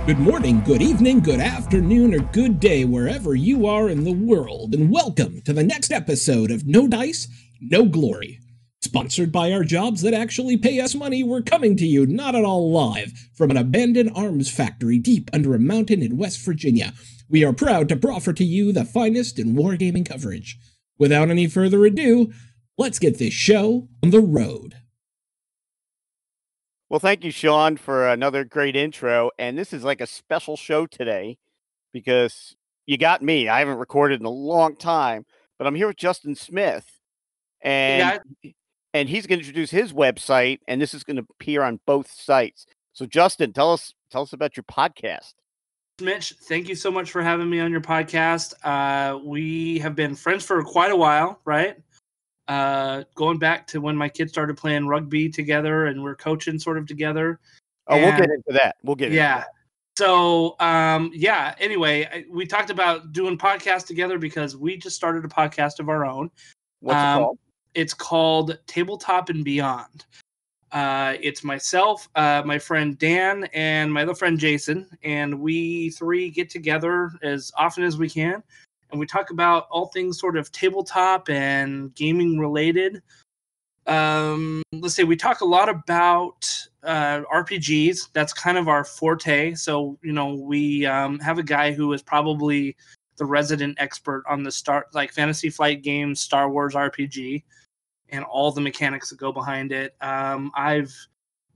Good morning, good evening, good afternoon, or good day, wherever you are in the world, and welcome to the next episode of No Dice, No Glory. Sponsored by our jobs that actually pay us money, we're coming to you not at all live from an abandoned arms factory deep under a mountain in West Virginia. We are proud to proffer to you the finest in wargaming coverage. Without any further ado, let's get this show on the road. Well, thank you, Sean, for another great intro. And this is like a special show today because you got me. I haven't recorded in a long time, but I'm here with Justin Smith. And he's going to introduce his website, and this is going to appear on both sites. So, Justin, tell us about your podcast. Mitch, thank you so much for having me on your podcast. We have been friends for quite a while, right? Going back to when my kids started playing rugby together and we're coaching sort of together. We'll get into that. Into that. So, anyway, we talked about doing podcasts together because we just started a podcast of our own. What's it called? It's called Tabletop and Beyond. It's myself, my friend Dan, and my other friend Jason, and we three get together as often as we can, and we talk about all things sort of tabletop and gaming related. Let's say we talk a lot about RPGs. That's kind of our forte. So, we have a guy who is probably the resident expert on the Fantasy Flight Games, Star Wars RPG, and all the mechanics that go behind it. I've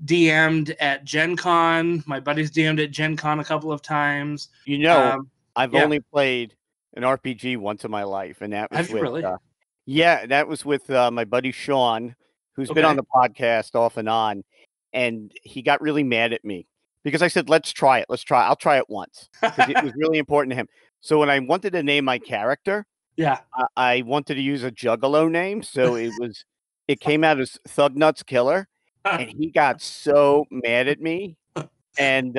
DM'd at Gen Con. My buddy's DM'd at Gen Con a couple of times. I've only played an RPG once in my life, and that was that was with my buddy Sean, who's been on the podcast off and on, and he got really mad at me because I said, let's try it. I'll try it once because it was really important to him. So when I wanted to name my character, I wanted to use a Juggalo name, so it came out as Thug Nuts Killer, and he got so mad at me. And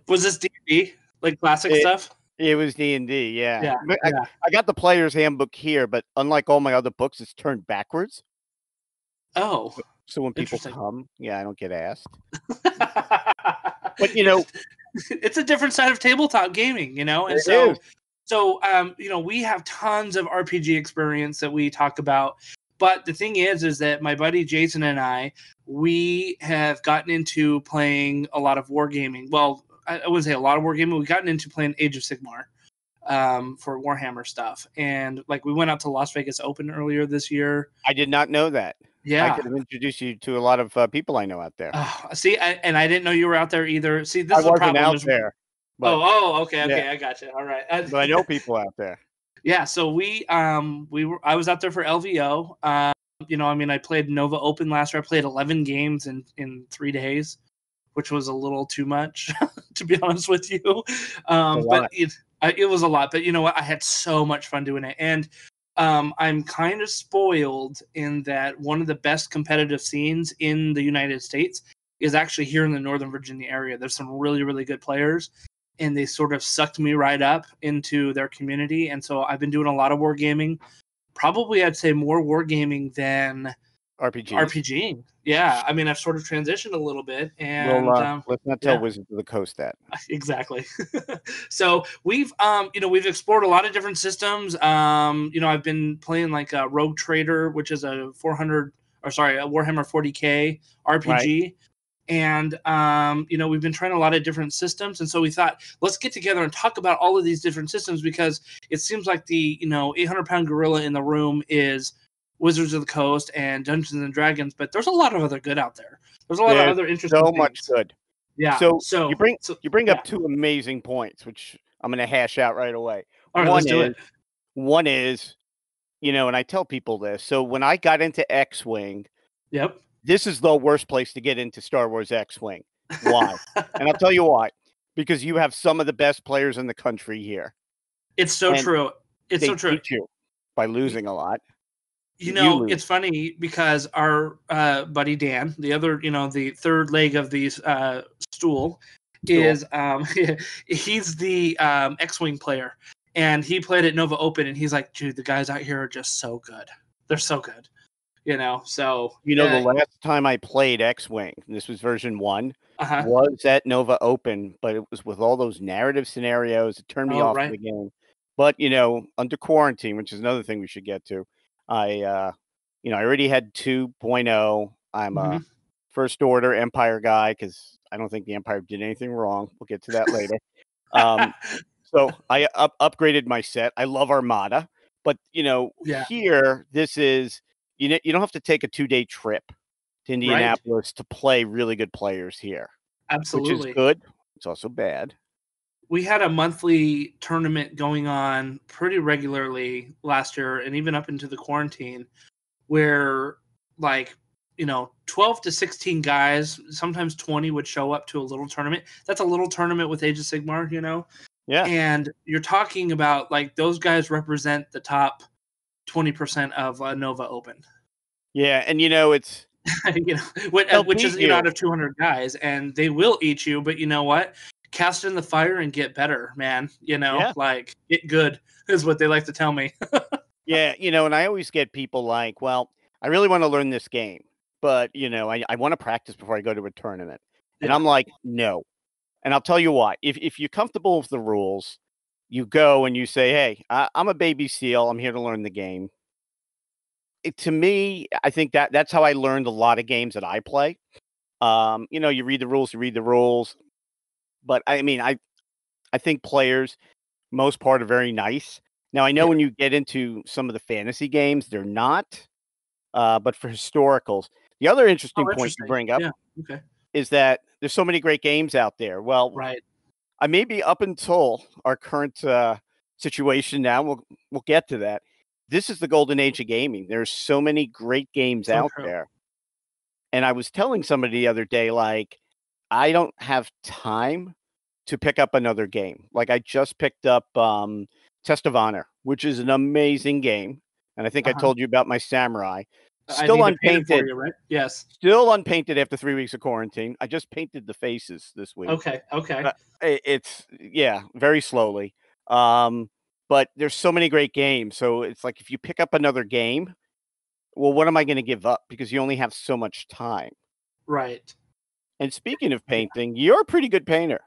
was this D&D, like classic stuff? It was D&D, yeah. I got the player's handbook here, but unlike all my other books, it's turned backwards. Oh, so when people come, I don't get asked. But it's a different side of tabletop gaming, and So, we have tons of RPG experience that we talk about. But the thing is that my buddy Jason and I, we have gotten into playing a lot of wargaming. Well, I wouldn't say a lot of wargaming. We've gotten into playing Age of Sigmar for Warhammer stuff. And we went out to Las Vegas Open earlier this year. I did not know that. Yeah. I could have introduced you to a lot of people I know out there. And I didn't know you were out there either. See, this I is the wasn't problem. out there. But, okay, I got you. All right. But I know people out there. Yeah, so I was out there for LVO. I played Nova Open last year. I played 11 games in 3 days, which was a little too much, to be honest with you. But it was a lot. But you know what? I had so much fun doing it. And I'm kind of spoiled in that one of the best competitive scenes in the United States is actually here in the Northern Virginia area. There's some really, really good players. And they sort of sucked me right up into their community. And so I've been doing a lot of wargaming. Probably I'd say more wargaming than RPGing. Yeah. I've sort of transitioned a little bit. And let's not tell Wizards of the Coast that. Exactly. So we've explored a lot of different systems. I've been playing like a Rogue Trader, which is a Warhammer 40K RPG. Right. And, we've been trying a lot of different systems. And so we thought, let's get together and talk about all of these different systems because it seems like the, 800-pound gorilla in the room is Wizards of the Coast and Dungeons and Dragons. But there's a lot of other good out there. There's a lot of other interesting things. Much good. Yeah. So you bring up two amazing points, which I'm going to hash out right away. All right, let's do it. One is, and I tell people this. So when I got into X-Wing. Yep. This is the worst place to get into Star Wars X-Wing. Why? And I'll tell you why. Because you have some of the best players in the country here. It's so true. It's so true. Beat you by losing a lot. It's funny because our buddy Dan, the other, the third leg of the stool, is he's the X-Wing player. And he played at Nova Open, and he's like, dude, the guys out here are just so good. They're so good. So the last time I played X-Wing, this was version 1, was at Nova Open, but it was with all those narrative scenarios. It turned me off the game. But under quarantine, which is another thing we should get to, I already had 2.0. I'm a First Order Empire guy because I don't think the Empire did anything wrong. We'll get to that later. So I upgraded my set. I love Armada, but here this is you don't have to take a 2-day trip to Indianapolis to play really good players here. Absolutely, which is good. It's also bad. We had a monthly tournament going on pretty regularly last year, and even up into the quarantine, where 12 to 16 guys, sometimes 20 would show up to a little tournament. That's a little tournament with Age of Sigmar, Yeah. And you're talking about those guys represent the top 20% of Nova Open. Yeah, and it's which is out of 200 guys, and they will eat you. But you know what? Cast in the fire and get better, man. Get good is what they like to tell me. Yeah, and I always get people like, well, I really want to learn this game, but I want to practice before I go to a tournament. And I'm like, no. And I'll tell you why. If you're comfortable with the rules, you go and you say, hey, I'm a baby seal. I'm here to learn the game. To me, I think that's how I learned a lot of games that I play. You read the rules. But I mean, I think players, most part, are very nice. Now, I know when you get into some of the fantasy games, they're not. But for historicals, the other interesting point you bring up is that there's so many great games out there. Well, I may be up until our current situation now. We'll get to that. This is the golden age of gaming. There's so many great games out there. And I was telling somebody the other day, I don't have time to pick up another game. I just picked up Test of Honor, which is an amazing game. And I think I told you about my samurai. Still unpainted. For you, right? Yes. Still unpainted after 3 weeks of quarantine. I just painted the faces this week. Okay. It's very slowly. But there's so many great games. So it's like if you pick up another game, well, what am I going to give up? Because you only have so much time. Right. And speaking of painting, you're a pretty good painter.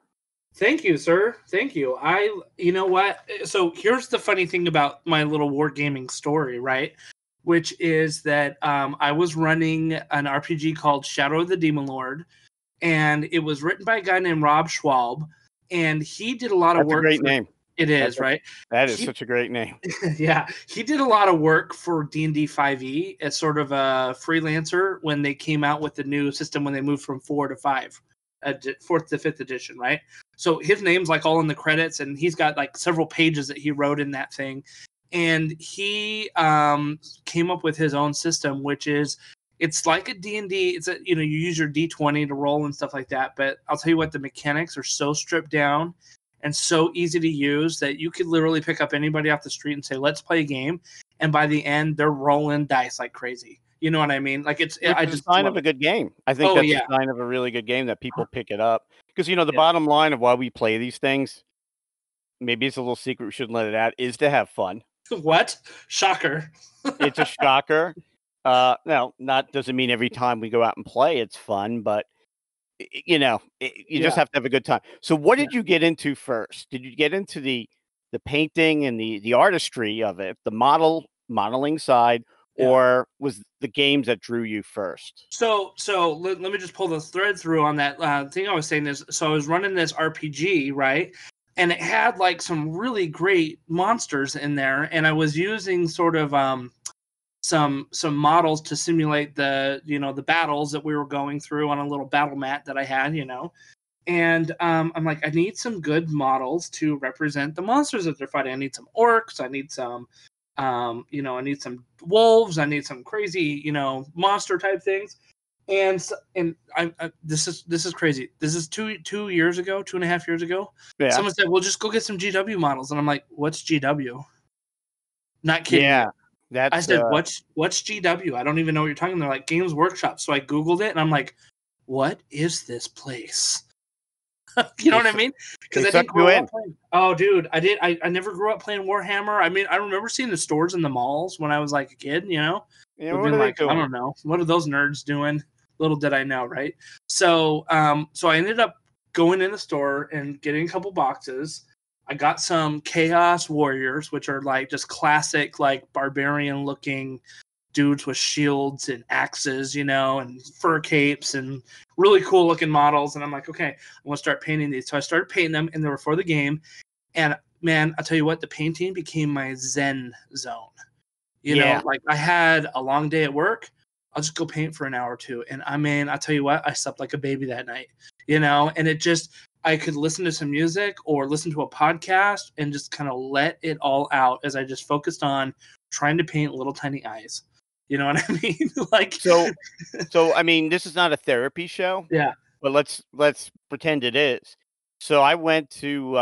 Thank you, sir. Thank you. You know what? So here's the funny thing about my little wargaming story, right? Which is that I was running an RPG called Shadow of the Demon Lord, and it was written by a guy named Rob Schwalb, and he did a lot of work. That's a great name. It is, right? That is such a great name. Yeah. He did a lot of work for D&D 5e as sort of a freelancer when they came out with the new system when they moved from 4 to 5, 4th to 5th edition, right? So his name's all in the credits, and he's got several pages that he wrote in that thing. And he came up with his own system, which is it's like a D&D. It's you use your D20 to roll and stuff like that. But I'll tell you what, the mechanics are so stripped down and so easy to use that you could literally pick up anybody off the street and say, let's play a game. And by the end, they're rolling dice like crazy. You know what I mean? It's a sign of a good game. I think that's a sign of a really good game that people pick it up. Because, the bottom line of why we play these things, maybe it's a little secret, we shouldn't let it out, is to have fun. What? Shocker. It's a shocker. Now, not doesn't mean every time we go out and play it's fun, but you just have to have a good time. So what did you get into first? Did you get into the painting and the artistry of it, the modeling side, or was the games that drew you first? So let me just pull the thread through on that thing I was saying is, so I was running this RPG, right? And it had some really great monsters in there, and I was using sort of some models to simulate the battles that we were going through on a little battle mat that I had, And I'm like, I need some good models to represent the monsters that they're fighting. I need some orcs. I need some, I need some wolves. I need some crazy, monster type things. And this is crazy. This is 2 years ago, 2.5 years ago. Yeah. Someone said, well, just go get some GW models. And I'm like, what's GW? Not kidding. Yeah. I said, what's GW? I don't even know what you're talking about. They're like Games Workshop. So I Googled it and I'm like, what is this place? You know what I mean? Because I didn't grow up playing. Oh, dude, I never grew up playing Warhammer. I mean, I remember seeing the stores in the malls when I was a kid, Yeah, Would what be are they like, I doing? don't know. What are those nerds doing? Little did I know, right? So so I ended up going in the store and getting a couple boxes. I got some Chaos Warriors, which are like just classic, like barbarian looking dudes with shields and axes, and fur capes and really cool looking models. And I'm like, okay, I'm going to start painting these. So I started painting them, and they were for the game. And man, I'll tell you what, the painting became my Zen zone. Like I had a long day at work. I'll just go paint for an hour or two. And I'll tell you what, I slept like a baby that night, and it just, I could listen to some music or listen to a podcast and just kind of let it all out as I just focused on trying to paint little tiny eyes. You know what I mean? Like, so I mean, this is not a therapy show. yeah. But let's pretend it is. So I went to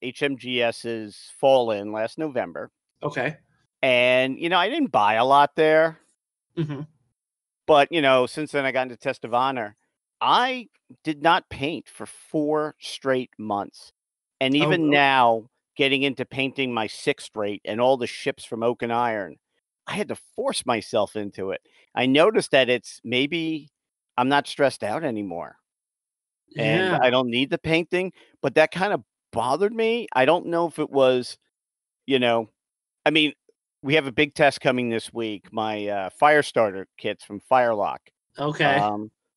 HMGS's Fall In last November. Okay. And I didn't buy a lot there. Mm-hmm. But since then I got into Test of Honor. I did not paint for 4 straight months. And even now, getting into painting my 6th straight and all the ships from Oak and Iron, I had to force myself into it. I noticed that it's maybe I'm not stressed out anymore. And Yeah. I don't need the painting, but that kind of bothered me. I don't know if it was, I mean, we have a big test coming this week. My fire starter kits from Firelock. Okay.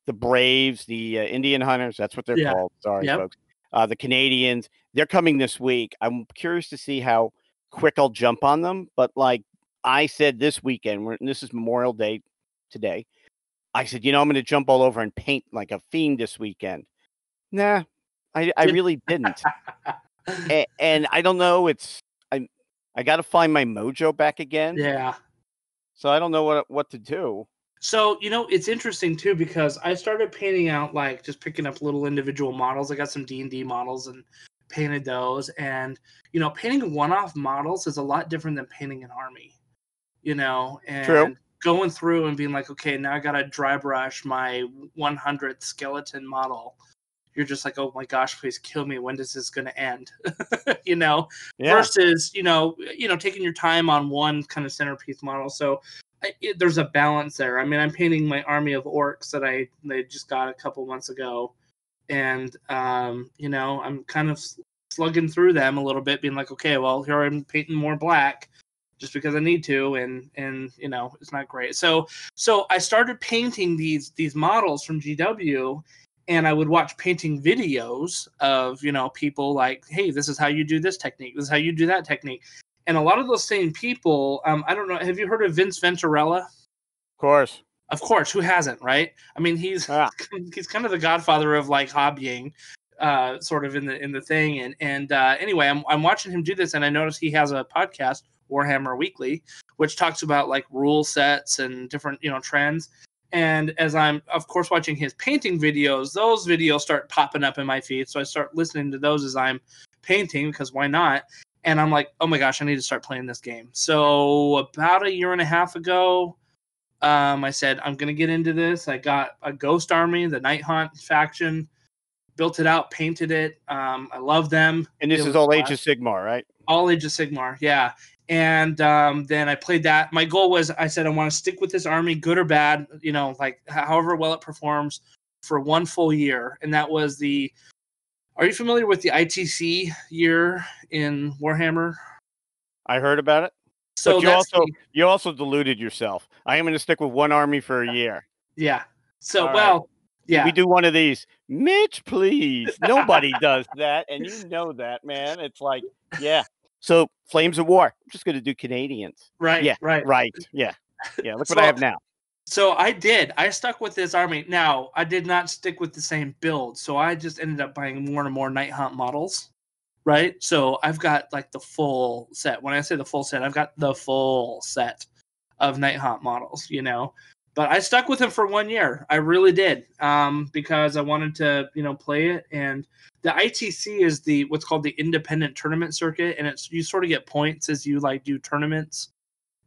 The Braves, the Indian Hunters, that's what they're called. Sorry, folks. The Canadians, they're coming this week. I'm curious to see how quick I'll jump on them. But like I said this weekend, this is Memorial Day today. I said, I'm going to jump all over and paint like a fiend this weekend. Nah, I really didn't. And I don't know. I got to find my mojo back again. Yeah. So I don't know what to do. So, it's interesting too, because I started painting out, like just picking up little individual models. I got some D&D models and painted those. And, painting one-off models is a lot different than painting an army, and True. Going through and being like, okay, now I got to dry brush my 100th skeleton model. You're just like, oh my gosh, please kill me. When is this going to end? Versus, taking your time on one kind of centerpiece model. So there's a balance there. I mean, I'm painting my army of orcs that I just got a couple months ago. And, I'm kind of slugging through them a little bit, being like, okay, well, here I'm painting more black just because I need to. And it's not great. So I started painting these models from GW. And I would watch painting videos of, people like, hey, this is how you do this technique. This is how you do that technique. And a lot of those same people, I don't know, have you heard of Vince Venturella? Of course. Who hasn't, right? I mean, he's kind of the godfather of like hobbying, sort of in the thing. And anyway, I'm watching him do this, and I noticed he has a podcast, Warhammer Weekly, which talks about like rule sets and different, trends. And as I'm, of course, watching his painting videos, those videos start popping up in my feed. So I start listening to those as I'm painting, because why not? And I'm like, oh my gosh, I need to start playing this game. So about 1.5 years ago, I said, I'm going to get into this. I got a Ghost Army, the Night Hunt faction, built it out, painted it. I love them. And this is all Age of Sigmar, right? All Age of Sigmar, yeah. And then I played that. My goal was, I said, I want to stick with this army, good or bad, like however well it performs, for 1 full year. And that was are you familiar with the ITC year in Warhammer? I heard about it. So but you also deluded yourself. I am going to stick with one army for a year. Yeah. So, yeah. We do one of these. Mitch, please. Nobody does that. And you know that, man. It's like, yeah. So Flames of War. I'm just going to do Canadians. Right. Yeah. Right. Right. Yeah. Yeah. Look what I have now. So I stuck with this army. Now, I did not stick with the same build. So I just ended up buying more and more Night Hunt models. Right. So I've got like the full set. When I say the full set, I've got the full set of Night Hunt models, But I stuck with him for 1 year. I really did, because I wanted to, play it. And the ITC is what's called the independent tournament circuit, and you sort of get points as you like do tournaments,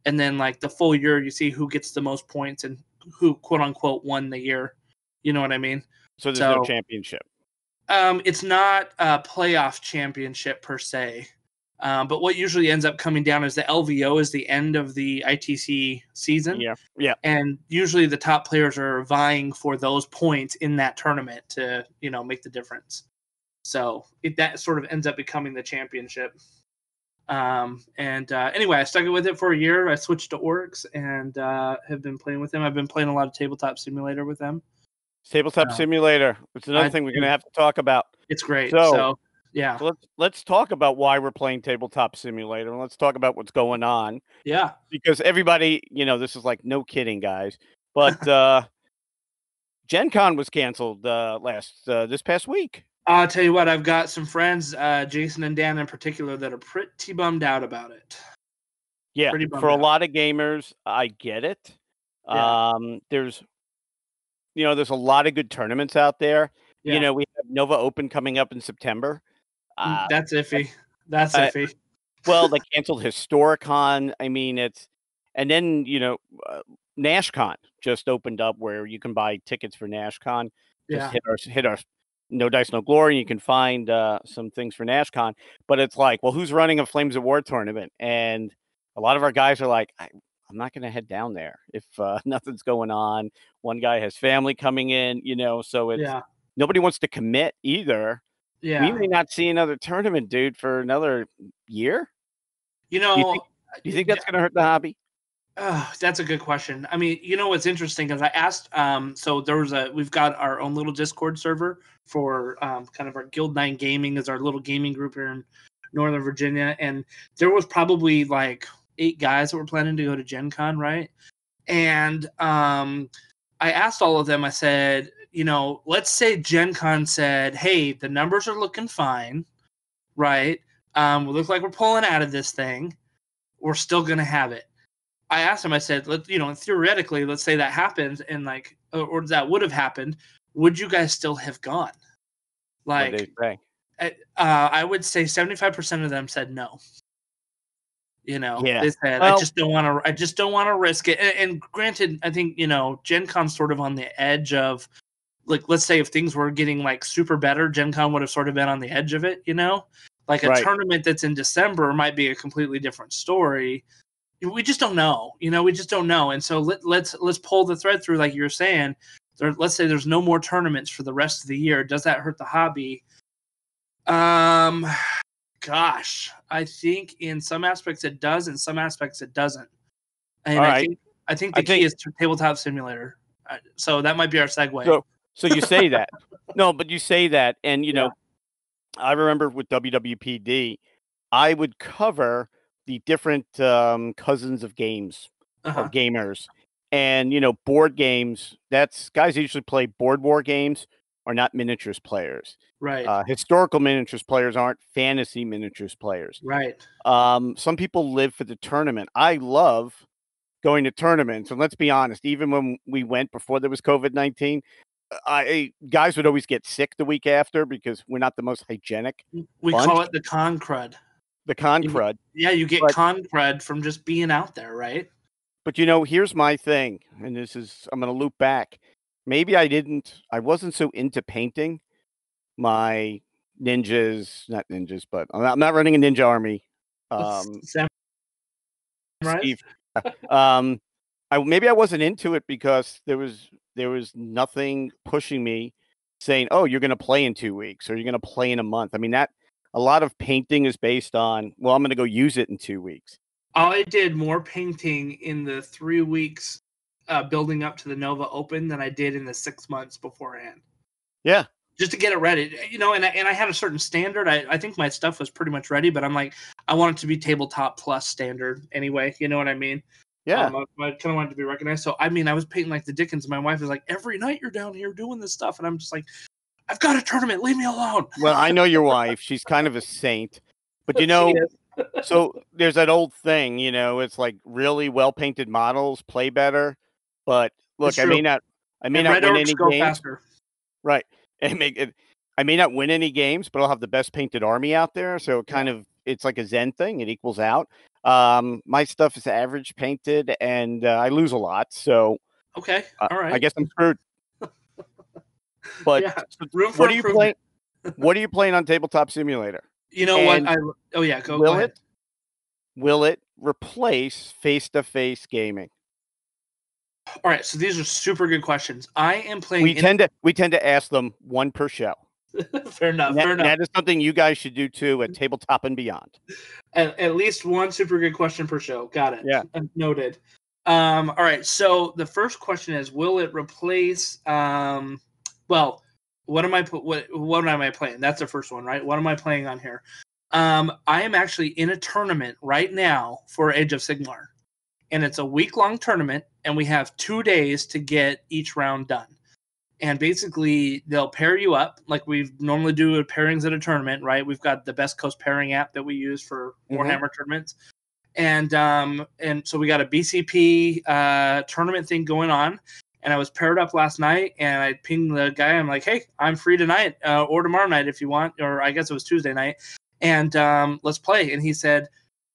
and then like the full year, you see who gets the most points and who quote unquote won the year. You know what I mean? So there's no championship. It's not a playoff championship per se. But what usually ends up coming down is the LVO is the end of the ITC season. Yeah. And usually the top players are vying for those points in that tournament to, make the difference. So that sort of ends up becoming the championship. Anyway, I stuck with it for a year. I switched to Orcs and have been playing with them. I've been playing a lot of Tabletop Simulator with them. Tabletop Simulator. It's another thing we're going to have to talk about. It's great. So let's talk about why we're playing Tabletop Simulator, and let's talk about what's going on. Yeah. Because everybody, this is like no kidding, guys. But Gen Con was canceled this past week. I'll tell you what, I've got some friends, Jason and Dan in particular, that are pretty bummed out about it. Yeah, for a lot of gamers, I get it. Yeah. There's a lot of good tournaments out there. Yeah. We have Nova Open coming up in September. That's iffy. That's iffy. Well, they canceled Historicon. I mean, and then NashCon just opened up where you can buy tickets for NashCon. Just hit our No Dice, No Glory. You can find some things for NashCon, but it's like, well, who's running a Flames of War tournament? And a lot of our guys are like, I'm not going to head down there if nothing's going on. One guy has family coming in, so it's nobody wants to commit either. Yeah, we may not see another tournament, dude, for another year. Do you think that's going to hurt the hobby? That's a good question. I mean, what's interesting is I asked. So we've got our own little Discord server for kind of our Guild 9 Gaming is our little gaming group here in Northern Virginia, and there was probably like 8 guys that were planning to go to Gen Con, right? And I asked all of them. I said, let's say Gen Con said, "Hey, the numbers are looking fine, right? We look like we're pulling out of this thing. We're still gonna have it." I asked him, I said, theoretically, let's say that happens and or that would have happened. Would you guys still have gone? What did they say? I would say 75% of them said no. They said, well, I just don't want to risk it. And granted, I think, Gen Con's sort of on the edge of, like, let's say if things were getting like super better, Gen Con would have sort of been on the edge of it, like a tournament that's in December might be a completely different story. We just don't know, we just don't know. And so let's pull the thread through, like you were saying. Let's say there's no more tournaments for the rest of the year. Does that hurt the hobby? Gosh, I think in some aspects it does, in some aspects it doesn't. And I think the key is Tabletop Simulator. So that might be our segue. So you say that. No, but you say that, and I remember with WWPD, I would cover the different cousins of games or gamers, and board games. That's guys usually play board war games are not miniatures players. Right. Historical miniatures players aren't fantasy miniatures players. Right. Some people live for the tournament. I love going to tournaments, and let's be honest, even when we went before there was COVID-19, guys would always get sick the week after because we're not the most hygienic. We call it the con crud. The con crud. Yeah, you get con crud from just being out there, right? But here's my thing, and I'm going to loop back. Maybe I wasn't so into painting my ninjas, not ninjas, but I'm not running a ninja army. Steve. Maybe I wasn't into it because there was nothing pushing me saying, "Oh, you're going to play in 2 weeks or you're going to play in a month." I mean, a lot of painting is based on, well, I'm going to go use it in 2 weeks. I did more painting in the 3 weeks building up to the Nova Open than I did in the 6 months beforehand. Yeah. Just to get it ready, and I had a certain standard. I think my stuff was pretty much ready, but I'm like, I want it to be tabletop plus standard anyway. You know what I mean? Yeah. I kind of wanted to be recognized. So, I mean, I was painting like the Dickens. My wife was like, every night you're down here doing this stuff. And I'm just like, I've got a tournament. Leave me alone. Well, I know your wife. She's kind of a saint. But, so there's that old thing, it's like really well-painted models play better. But, look, I may not win any games. Faster. Right. I may not win any games, but I'll have the best painted army out there. So it's like a Zen thing. It equals out. My stuff is average painted, and I lose a lot. So okay, all right. I guess I'm screwed. But yeah, what are you playing? What are you playing on Tabletop Simulator? You know And what? Go ahead. Will it replace face-to-face gaming? All right, so these are super good questions. I am playing. We tend to ask them one per show. Fair enough. Fair enough. That is something you guys should do too at Tabletop and Beyond. At least one super good question per show. Got it. Yeah. Noted. All right. So the first question is: will it replace? Well, what am I playing? That's the first one, right? What am I playing on here? I am actually in a tournament right now for Age of Sigmar, and it's a week-long tournament, and we have 2 days to get each round done. And basically, they'll pair you up like we normally do pairings at a tournament, right? We've got the Best Coast pairing app that we use for Warhammer tournaments. And so we got a BCP tournament thing going on. And I was paired up last night, and I pinged the guy. I'm like, hey, I'm free tonight or tomorrow night if you want. Or I guess it was Tuesday night. And let's play. And he said,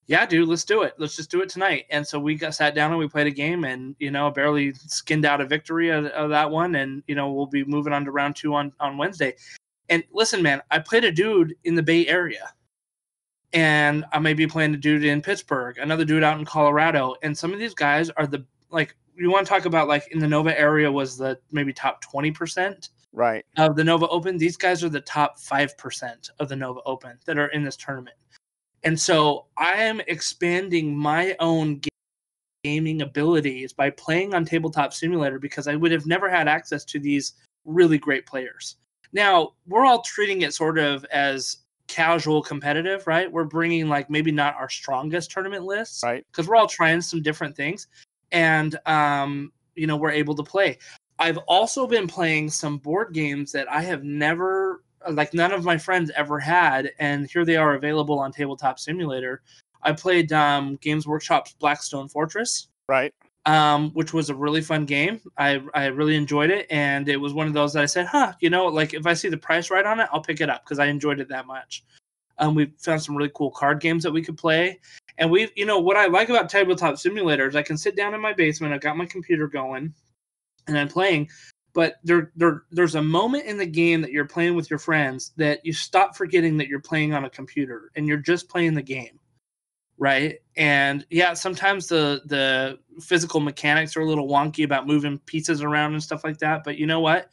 yeah, dude, let's do it. Let's just do it tonight. And so we sat down and we played a game, and, barely skinned out a victory of that one. And, we'll be moving on to round 2 on Wednesday. And listen, man, I played a dude in the Bay Area, and I may be playing a dude in Pittsburgh, another dude out in Colorado. And some of these guys are you want to talk about in the Nova area was the maybe top 20% right of the Nova Open. These guys are the top 5% of the Nova Open that are in this tournament. And so I am expanding my own gaming abilities by playing on Tabletop Simulator because I would have never had access to these really great players. Now, we're all treating it sort of as casual competitive, right? We're bringing maybe not our strongest tournament lists, right? Because we're all trying some different things. And, we're able to play. I've also been playing some board games that I have never... none of my friends ever had, and here they are available on Tabletop Simulator. I played Games Workshop's Blackstone Fortress, right? Which was a really fun game. I really enjoyed it, and it was one of those that I said, if I see the price right on it, I'll pick it up because I enjoyed it that much. We found some really cool card games that we could play, and what I like about Tabletop Simulator is I can sit down in my basement. I've got my computer going, and I'm playing. But there's a moment in the game that you're playing with your friends that you stop forgetting that you're playing on a computer and you're just playing the game, right? And yeah, sometimes the physical mechanics are a little wonky about moving pieces around and stuff like that. But you know what?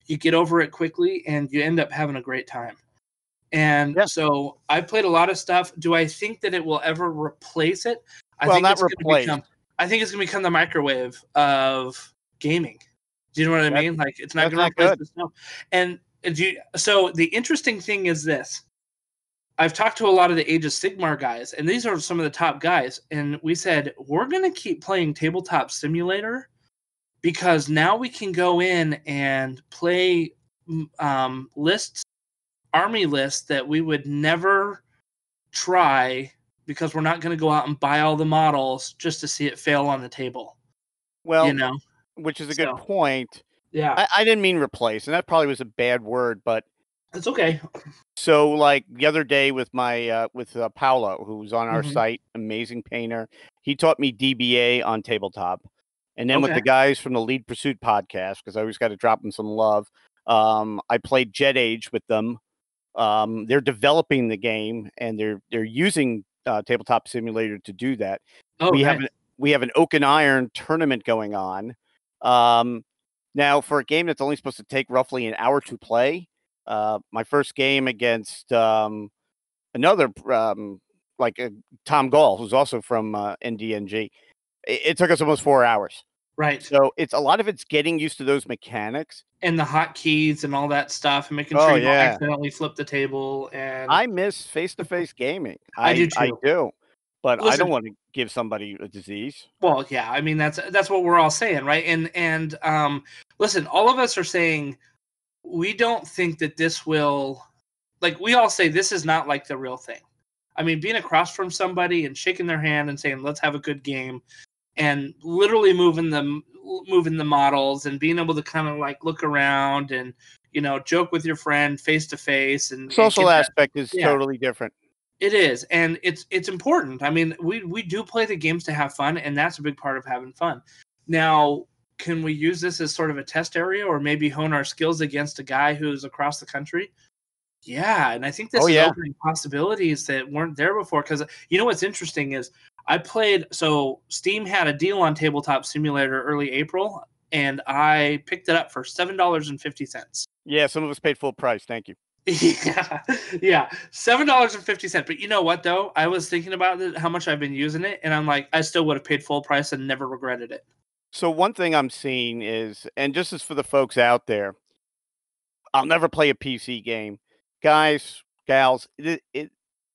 You get over it quickly and you end up having a great time. And so I played a lot of stuff. Do I think that it will ever replace it? I think it's going to become the microwave of gaming. Do you know what I mean? It's not going to replace the snow. And so the interesting thing is this. I've talked to a lot of the Age of Sigmar guys, and these are some of the top guys. And we said, we're going to keep playing Tabletop Simulator because now we can go in and play army lists that we would never try because we're not going to go out and buy all the models just to see it fail on the table. Well, which is a good point. Yeah. I didn't mean replace, and that probably was a bad word, but it's okay. So the other day with my with Paolo, who's on our site, amazing painter, he taught me DBA on tabletop. And then with the guys from the Lead Pursuit podcast, because I always got to drop them some love, I played Jet Age with them. They're developing the game, and they're using Tabletop Simulator to do that. We have an Oak and Iron tournament going on. Now, for a game that's only supposed to take roughly an hour to play, my first game against another Tom Gall, who's also from NDNG, it took us almost 4 hours. Right. So it's a lot of it's getting used to those mechanics and the hotkeys and all that stuff, and making sure you don't accidentally flip the table. And I miss face-to-face gaming. I do too. I do. But listen, I don't want to give somebody a disease. Well, yeah, I mean that's what we're all saying, right? And listen, all of us are saying we don't think that this will, we all say this is not like the real thing. I mean, being across from somebody and shaking their hand and saying, let's have a good game, and literally moving the models and being able to kind of look around and, joke with your friend face to face. And social aspect is totally different. It is. And it's important. I mean, we do play the games to have fun, and that's a big part of having fun. Now, can we use this as sort of a test area or maybe hone our skills against a guy who's across the country? Yeah, and I think this is opening possibilities that weren't there before. Because you know what's interesting is so Steam had a deal on Tabletop Simulator early April, and I picked it up for $7.50. Yeah, some of us paid full price. Thank you. Yeah, $7.50. But you know what though? I was thinking about it, how much I've been using it, and I'm like, I still would have paid full price and never regretted it. So one thing I'm seeing is, and just as for the folks out there, I'll never play a PC game. Guys, gals,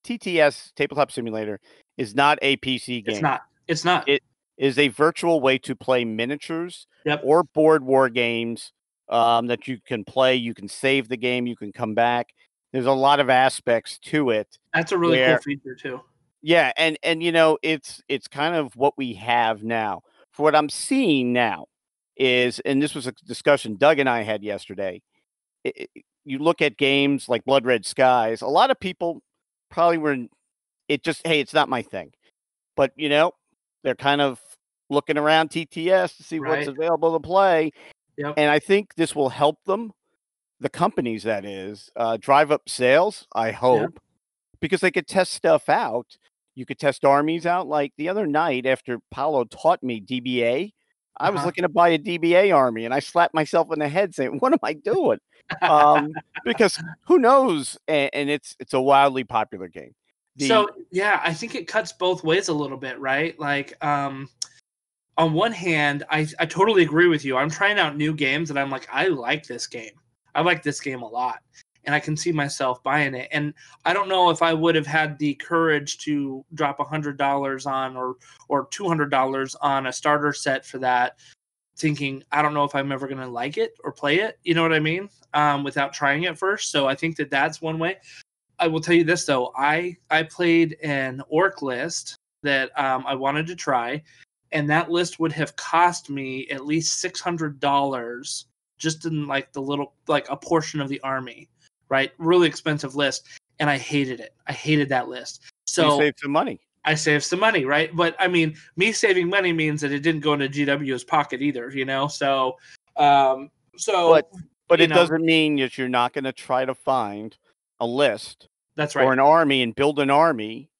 TTS, Tabletop Simulator, is not a PC game. It's not. It's not. It is a virtual way to play miniatures Yep. or board war games that you can play. You can save the game. You can come back. There's a lot of aspects to it. That's a really cool feature too. Yeah, and you know, it's kind of what we have now. For what I'm seeing now is, and this was a discussion Doug and I had yesterday. You look at games like Blood Red Skies, a lot of people probably were hey, it's not my thing. But you know, they're kind of looking around TTS to see what's available to play. Yep. And I think this will help them, the companies that is, drive up sales, I hope, because they could test stuff out. You could test armies out. Like the other night after Paolo taught me DBA, I was looking to buy a DBA army, and I slapped myself in the head saying, what am I doing? Because who knows? And it's a wildly popular game. So yeah, I think it cuts both ways a little bit, right? Like, on one hand, I totally agree with you. I'm trying out new games, and I'm like, I like this game. I like this game a lot, and I can see myself buying it. And I don't know if I would have had the courage to drop $100 on or $200 on a starter set for that, thinking I don't know if I'm ever going to like it or play it. You know what I mean? Without trying it first. So I think that's one way. I will tell you this though. I played an orc list that I wanted to try, and that list would have cost me at least $600 just in like a portion of the army, right? Really expensive list, and I hated it. I hated that list. So you saved some money. I saved some money, right? But I mean, me saving money means that it didn't go into GW's pocket either, you know. So, but it doesn't mean that you're not going to try to find a list. That's right. Or an army and build an army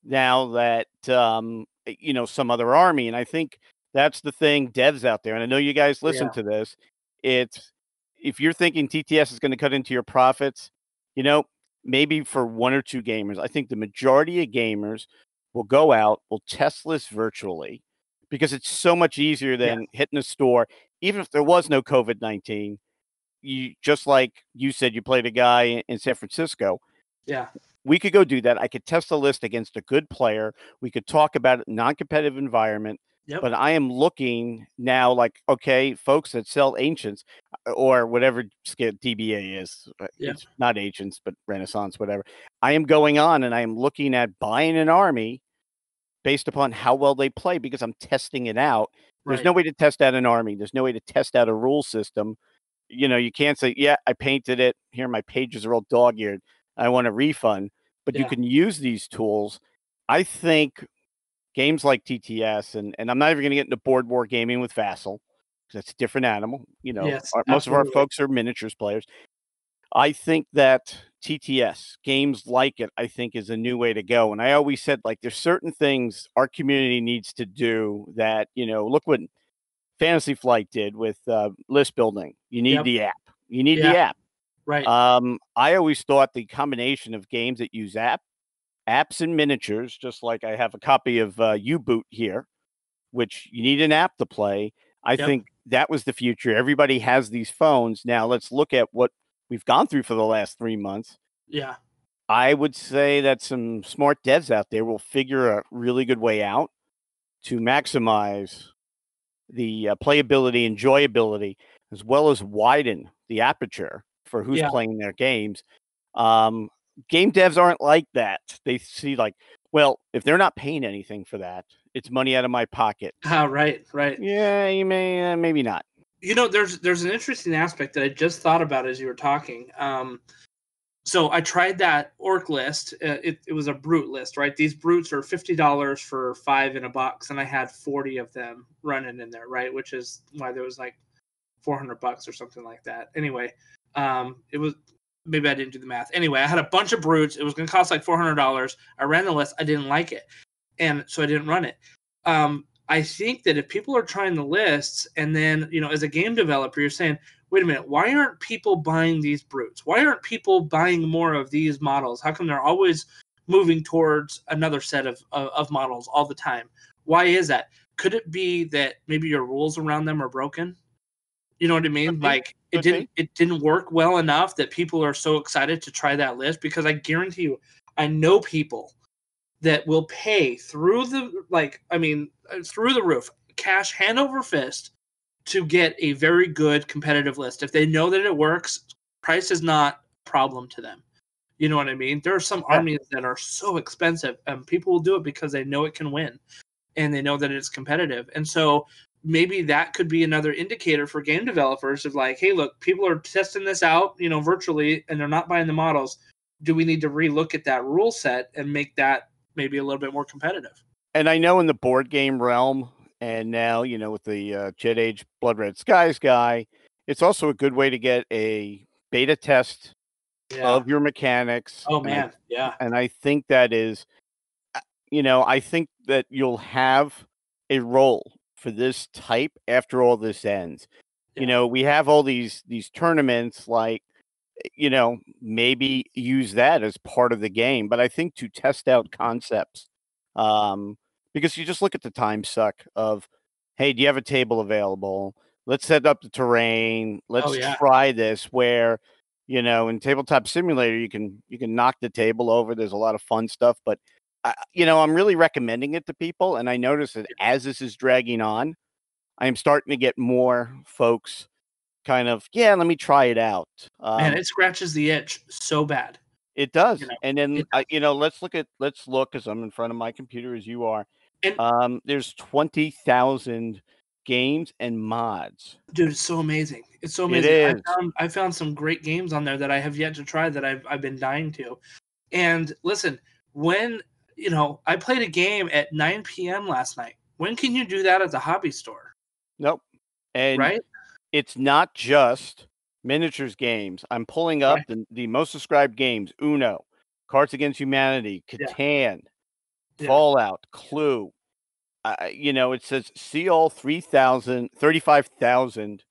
now that, you know, some other army. And I think that's the thing, devs out there. And I know you guys listen to this. It's, if you're thinking TTS is going to cut into your profits, you know, maybe for one or two gamers, I think the majority of gamers will go out, will test list virtually because it's so much easier than hitting a store. Even if there was no COVID-19, you, just like you said, you played a guy in San Francisco. Yeah. We could go do that. I could test a list against a good player. We could talk about it in a non-competitive environment. Yep. But I am looking now like, okay, folks that sell Ancients or whatever DBA is. It's not Ancients, but Renaissance, whatever. I am going on and I am looking at buying an army based upon how well they play because I'm testing it out. There's no way to test out an army. There's no way to test out a rule system. You know, you can't say, yeah, I painted it. Here, my pages are all dog-eared. I want a refund, but you can use these tools. I think games like TTS, and I'm not even going to get into board war gaming with Vassal, because that's a different animal. You know, most of our folks are miniatures players. I think that TTS, games like it, I think is a new way to go. And I always said, like, there's certain things our community needs to do that, you know, look what Fantasy Flight did with list building. You need the app. You need the app. Right. I always thought the combination of games that use apps and miniatures, just like I have a copy of U-Boot here, which you need an app to play. I think that was the future. Everybody has these phones. Now let's look at what we've gone through for the last 3 months. Yeah. I would say that some smart devs out there will figure a really good way out to maximize the playability, enjoyability, as well as widen the aperture for who's playing their games. Game devs aren't like that. They see like, well, if they're not paying anything for that, it's money out of my pocket. Right. Yeah, you may, maybe not. You know, there's an interesting aspect that I just thought about as you were talking. So I tried that orc list. It was a brute list, right? These brutes are $50 for 5 in a box, and I had 40 of them running in there, right? Which is why there was like $400 or something like that. Anyway, it was maybe I didn't do the math. Anyway, I had a bunch of brutes. It was going to cost like $400. I ran the list. I didn't like it, and so I didn't run it. I think that if people are trying the lists, and then as a game developer, you're saying, wait a minute, why aren't people buying these brutes? Why aren't people buying more of these models? How come they're always moving towards another set of models all the time? Why is that? Could it be that maybe your rules around them are broken? You know what I mean? Like it didn't work well enough that people are so excited to try that list, because I guarantee you, I know people that will pay through the roof, cash hand over fist, to get a very good competitive list. If they know that it works, price is not a problem to them. You know what I mean? There are some armies that are so expensive, and people will do it because they know it can win and they know that it's competitive. And so maybe that could be another indicator for game developers of like, hey, look, people are testing this out, virtually, and they're not buying the models. Do we need to relook at that rule set and make that maybe a little bit more competitive? And I know in the board game realm, and now, with the Jet Age Blood Red Skies guy, it's also a good way to get a beta test of your mechanics. Oh, man. And I think that is, I think that you'll have a role for this type after all this ends. We have all these tournaments, like, maybe use that as part of the game. But I think to test out concepts, because you just look at the time suck of, hey, do you have a table available? Let's set up the terrain. Let's try this. Where, in Tabletop Simulator, you can knock the table over. There's a lot of fun stuff, but I'm really recommending it to people. And I notice that as this is dragging on, I am starting to get more folks kind of, let me try it out. Man, it scratches the itch so bad. It does. And then, let's look, because I'm in front of my computer as you are. And there's 20,000 games and mods. Dude, it's so amazing. It's so amazing. It is. I found some great games on there that I have yet to try that I've been dying to. And listen, when, I played a game at 9 p.m. last night. When can you do that at the hobby store? Nope. And right? It's not just miniatures games. I'm pulling up the most subscribed games: Uno, Cards Against Humanity, Catan, Fallout, Clue. It says see all 35,000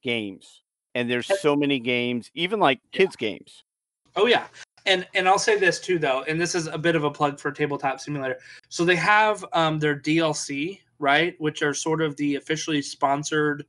games. And there's so many games, even like kids games. Oh, yeah. And I'll say this too, though, and this is a bit of a plug for Tabletop Simulator. So they have their DLC, right, which are sort of the officially sponsored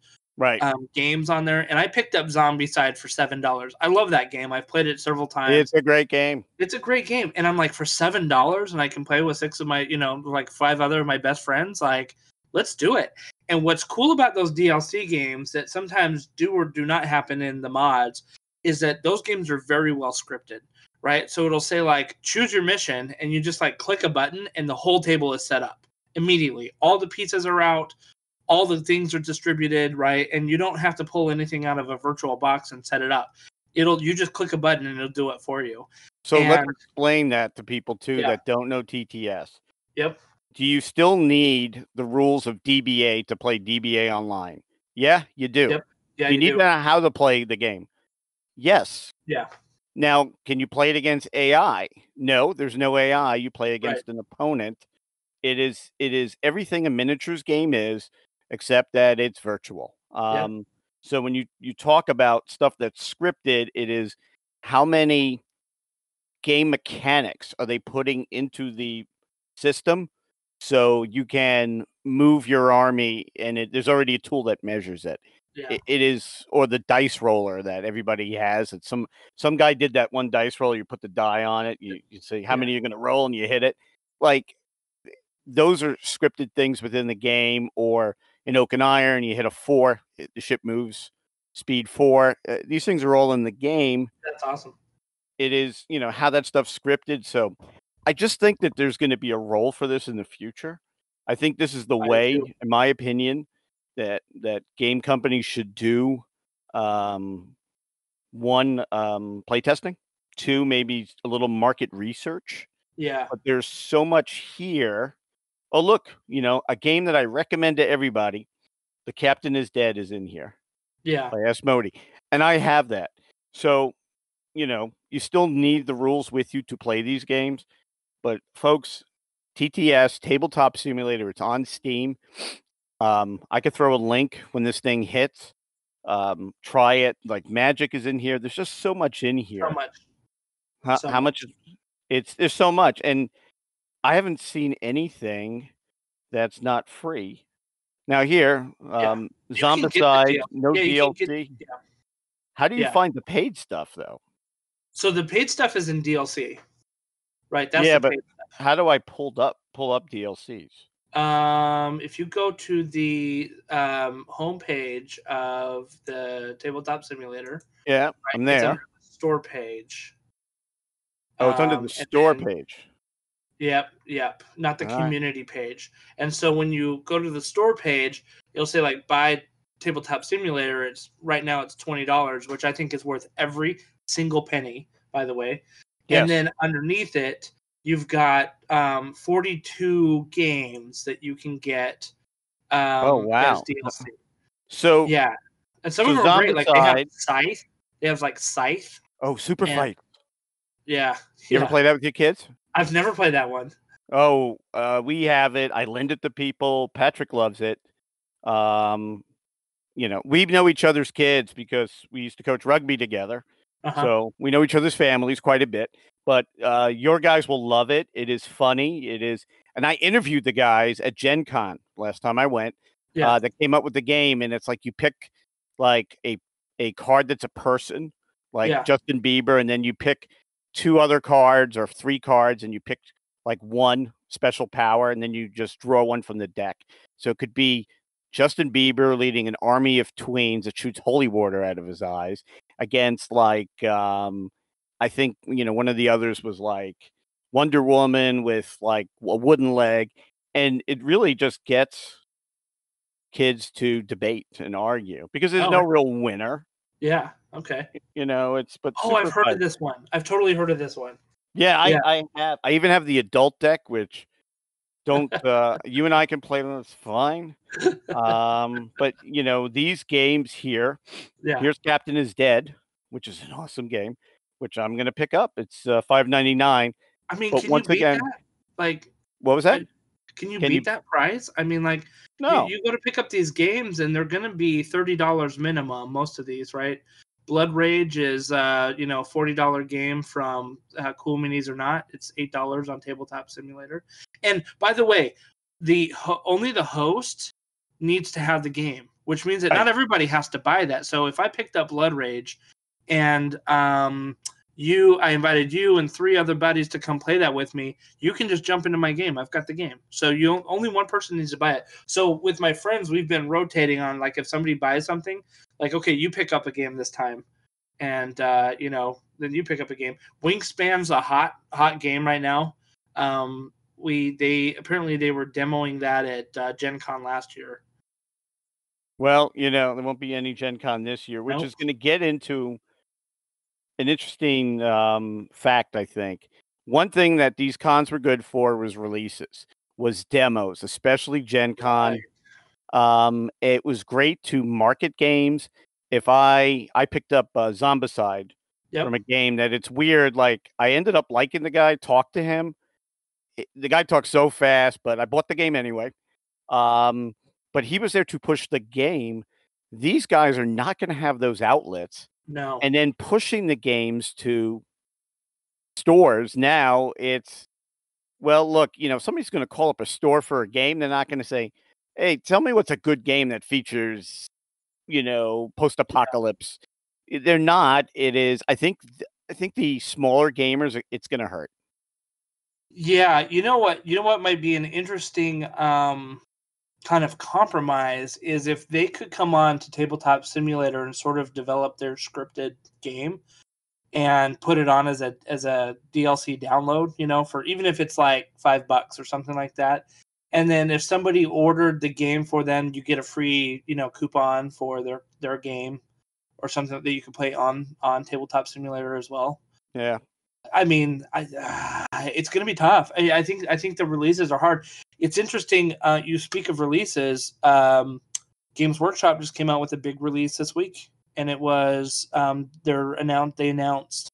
games on there. And I picked up Zombicide for $7. I love that game. I've played it several times. It's a great game. It's a great game. And I'm like, for $7, and I can play with 6 of my, like 5 other of my best friends, like, let's do it. And what's cool about those DLC games that sometimes do or do not happen in the mods is that those games are very well scripted, right? So it'll say, like, choose your mission, and you just, like, click a button, and the whole table is set up immediately. All the pizzas are out. All the things are distributed, right? And you don't have to pull anything out of a virtual box and set it up. You just click a button and it'll do it for you. So let's explain that to people too that don't know TTS. Yep. Do you still need the rules of DBA to play DBA online? Yeah, you do. Yep. Yeah, you need to know how to play the game. Yes. Yeah. Now, can you play it against AI? No, there's no AI. You play against an opponent. It is everything a miniatures game is, except that it's virtual. So when you talk about stuff that's scripted, it is how many game mechanics are they putting into the system so you can move your army, and there's already a tool that measures it. It is, or the dice roller that everybody has. It's some guy did that one dice roller. You put the die on it. You say how many you're going to roll, and you hit it. Like, those are scripted things within the game. Or in Oak and Iron, you hit a 4, the ship moves speed 4. These things are all in the game. That's awesome. It is, how that stuff's scripted. So I just think that there's going to be a role for this in the future. I think this is the way, in my opinion, that game companies should do. 1, playtesting. 2, maybe a little market research. Yeah. But there's so much here. Oh, look, a game that I recommend to everybody, The Captain is Dead, is in here. Yeah. By Asmodee. And I have that. So you still need the rules with you to play these games. But folks, TTS Tabletop Simulator, it's on Steam. I could throw a link when this thing hits. Try it. Like Magic is in here. There's just so much in here. So much. How much? There's so much, and I haven't seen anything that's not free. Now here, Zombicide, no DLC. How do you find the paid stuff though? So the paid stuff is in DLC, right? That's but how do I pull up DLCs? If you go to the homepage of the Tabletop Simulator, right, I'm there. It's under the store page. Oh, it's under the store page. Yep. Not the community page. And so when you go to the store page, you'll say like buy Tabletop Simulator. It's right now it's $20, which I think is worth every single penny, by the way. Yes. And then underneath it, you've got 42 games that you can get as DLC. So yeah. And some of them are great. Like they have Scythe. They have like Scythe. Oh, Super Fight. Yeah. You ever play that with your kids? I've never played that one. Oh, we have it. I lend it to people. Patrick loves it. We know each other's kids because we used to coach rugby together. So we know each other's families quite a bit. But your guys will love it. It is funny. It is. And I interviewed the guys at Gen Con last time I went that came up with the game. And it's like you pick like a card that's a person, like Justin Bieber, and then you pick 2 other cards or 3 cards, and you pick like one special power, and then you just draw one from the deck. So it could be Justin Bieber leading an army of tweens that shoots holy water out of his eyes against like I think one of the others was like Wonder Woman with like a wooden leg, and it really just gets kids to debate and argue because there's no real winner. Yeah. Okay. But I've heard of this one. I've totally heard of this one. Yeah, I have. I even have the adult deck, which don't you and I can play them. It's fine. But these games here. Yeah. Here's Captain is Dead, which is an awesome game, which I'm gonna pick up. It's $5.99. I mean, but can you beat that? Like, what was that? Can you beat that price? I mean, like, no. You go to pick up these games, and they're gonna be $30 minimum. Most of these, right? Blood Rage is $40 game from Cool Minis or Not. It's $8 on Tabletop Simulator. And by the way, only the host needs to have the game, which means that not everybody has to buy that. So if I picked up Blood Rage and I invited you and 3 other buddies to come play that with me, you can just jump into my game. I've got the game. So only one person needs to buy it. So with my friends, we've been rotating on, like, if somebody buys something, like, okay, you pick up a game this time. And, then you pick up a game. Wingspan's a hot game right now. They were demoing that at Gen Con last year. Well, there won't be any Gen Con this year, which is going to get into an interesting fact, I think. One thing that these cons were good for was releases, was demos, especially Gen Con. Right. It was great to market games. If I picked up Zombicide from a game that it's weird, like I ended up liking the guy, talked to him. The guy talks so fast, but I bought the game anyway. But he was there to push the game. These guys are not going to have those outlets. No. And then pushing the games to stores. Now it's, well, look, somebody's going to call up a store for a game. They're not going to say, hey, tell me what's a good game that features, post-apocalypse. Yeah. They're not. It is. I think the smaller gamers, it's going to hurt. Yeah. You know what might be an interesting kind of compromise is if they could come on to Tabletop Simulator and sort of develop their scripted game and put it on as a DLC download, for even if it's like $5 or something like that. And then if somebody ordered the game for them, you get a free, coupon for their game or something that you can play on Tabletop Simulator as well. Yeah. I mean, it's going to be tough. I think the releases are hard. It's interesting. You speak of releases. Games Workshop just came out with a big release this week, and it was they announced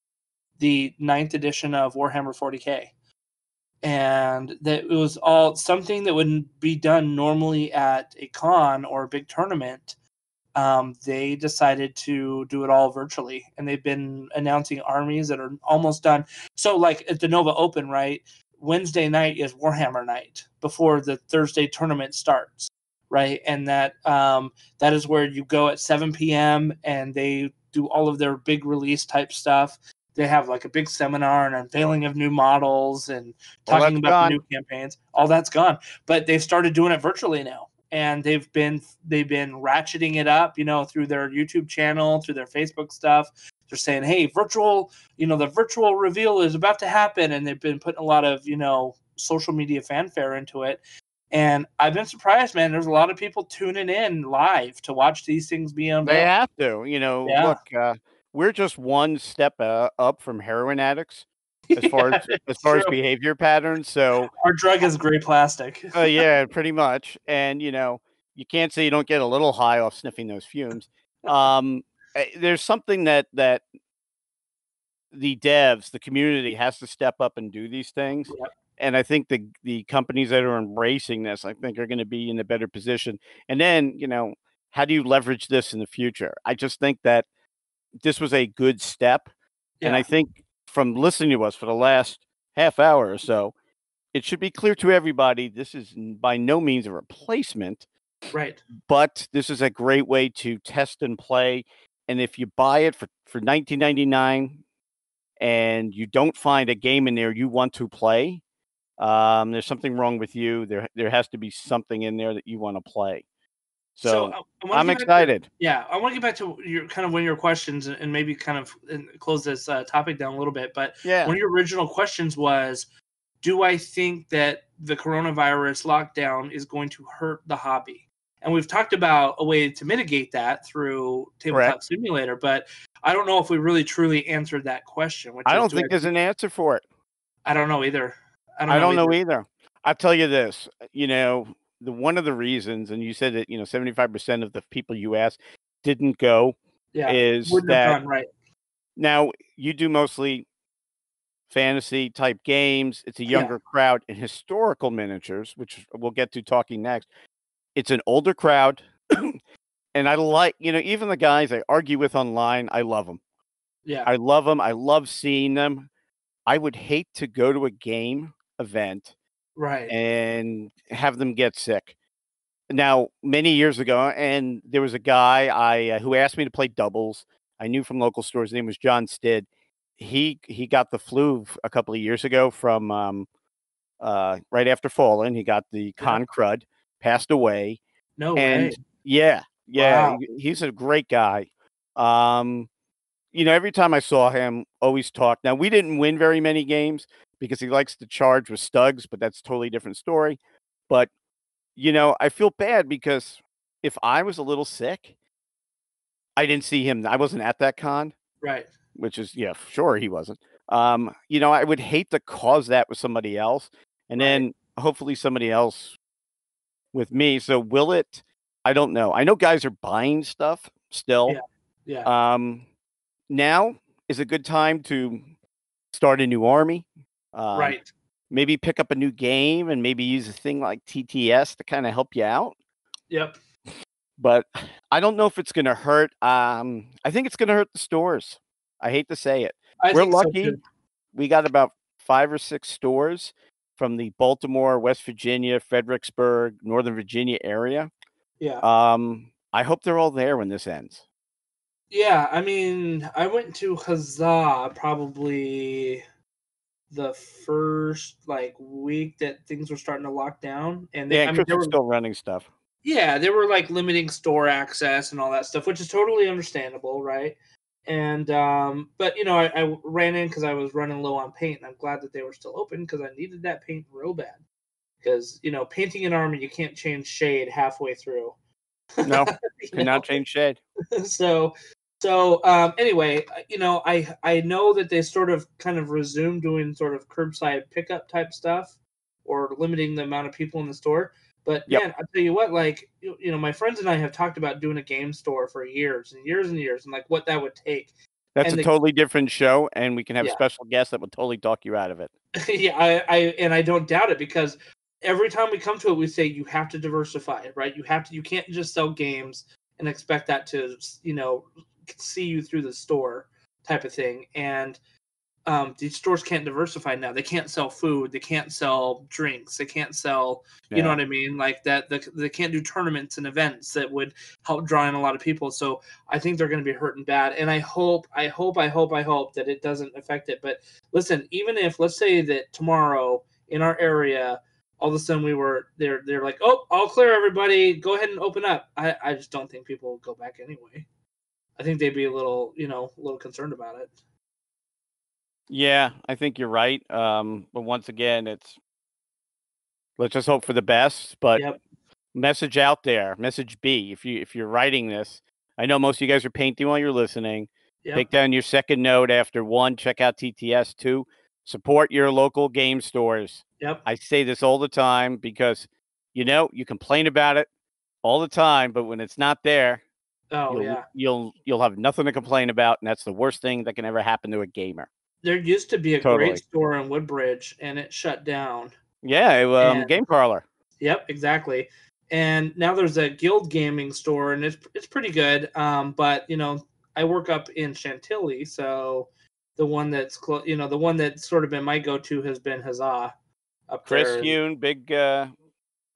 the 9th edition of Warhammer 40K. And that it was all something that wouldn't be done normally at a con or a big tournament. They decided to do it all virtually, and they've been announcing armies that are almost done. So like at the Nova Open, right? Wednesday night is Warhammer night before the Thursday tournament starts, right? And that is where you go at 7 p.m. and they do all of their big release type stuff. They have like a big seminar and unveiling of new models and talking about the new campaigns. All that's gone, but they've started doing it virtually now, and they've been ratcheting it up, through their YouTube channel, through their Facebook stuff. They're saying, "Hey, virtual, the virtual reveal is about to happen," and they've been putting a lot of social media fanfare into it. And I've been surprised, man. There's a lot of people tuning in live to watch these things be unveiled. They have to, Look, we're just one step up from heroin addicts as far as behavior patterns. So our drug is gray plastic. Yeah, pretty much. And you can't say you don't get a little high off sniffing those fumes. There's something that the devs, the community, has to step up and do these things. Yep. And I think the companies that are embracing this, I think, are going to be in a better position. And then, how do you leverage this in the future? I just think that this was a good step. Yeah. And I think from listening to us for the last half hour or so, it should be clear to everybody this is by no means a replacement. Right. But this is a great way to test and play. And if you buy it for $19.99 and you don't find a game in there you want to play, there's something wrong with you. There has to be something in there that you want to play. So I'm excited. I want to get back to your kind of one of your questions and maybe kind of close this topic down a little bit. But one of your original questions was, do I think that the coronavirus lockdown is going to hurt the hobby? And we've talked about a way to mitigate that through Tabletop Simulator, but I don't know if we really truly answered that question. I don't think there's an answer for it. I don't know either. I don't know either. I'll tell you this, one of the reasons, and you said that 75% of the people you asked didn't go, is wouldn't that have gone right. Now you do mostly fantasy type games. It's a younger crowd, and historical miniatures, which we'll get to talking next. It's an older crowd, and I like even the guys I argue with online. I love them. Yeah, I love them. I love seeing them. I would hate to go to a game event. Right. And have them get sick. Now, many years ago, and there was a guy who asked me to play doubles. I knew from local stores. His name was John Stidd. He got the flu a couple of years ago from right after Fallen. He got the con crud, passed away. No way. Yeah. Wow. He's a great guy. Every time I saw him, always talk. Now, we didn't win very many games because he likes to charge with stugs, but that's a totally different story. But, I feel bad because if I was a little sick, I didn't see him. I wasn't at that con. Right. Which is, sure he wasn't. I would hate to cause that with somebody else. And then hopefully somebody else with me. So will it? I don't know. I know guys are buying stuff still. Yeah. Now is a good time to start a new army. Right. Maybe pick up a new game and maybe use a thing like TTS to kind of help you out. Yep. But I don't know if it's going to hurt. I think it's going to hurt the stores. I hate to say it. We're lucky. So we got about 5 or 6 stores from the Baltimore, West Virginia, Fredericksburg, Northern Virginia area. Yeah. I hope they're all there when this ends. Yeah, I mean, I went to Huzzah probably the first week that things were starting to lock down, and they were still running stuff. Yeah, they were limiting store access and all that stuff, which is totally understandable, right? And but I ran in because I was running low on paint, and I'm glad that they were still open because I needed that paint real bad. Because painting an army, you can't change shade halfway through. No, cannot change shade. So anyway, I know that they sort of kind of resumed doing sort of curbside pickup type stuff or limiting the amount of people in the store. But man, I'll tell you what, my friends and I have talked about doing a game store for years and years and years, and what that would take. That's a totally different show, and we can have special guests that will totally talk you out of it. Yeah, I don't doubt it, because every time we come to it, we say you have to diversify, right? You can't just sell games and expect that to, see you through the store type of thing. And these stores can't diversify now. They can't sell food. They can't sell drinks. They can't sell, you know what I mean? Like that. They can't do tournaments and events that would help draw in a lot of people. So I think they're going to be hurting bad. And I hope that it doesn't affect it. But listen, even if, let's say that tomorrow in our area, all of a sudden they're like, oh, all clear, everybody, go ahead and open up. I just don't think people will go back anyway. I think they'd be a little concerned about it. Yeah, I think you're right. But once again, let's just hope for the best. But message out there, message B. If you're writing this, I know most of you guys are painting while you're listening. Take down your second note after 1. Check out TTS. 2. Support your local game stores. I say this all the time because, you complain about it all the time, but when it's not there, you'll have nothing to complain about, and that's the worst thing that can ever happen to a gamer. There used to be a great store in Woodbridge, and it shut down. Yeah, Game Parlor. Yep, exactly. And now there's a Guild Gaming store, and it's pretty good. But I work up in Chantilly, so the one that's the one that's sort of been my go-to has been Huzzah up Chris there. Hune,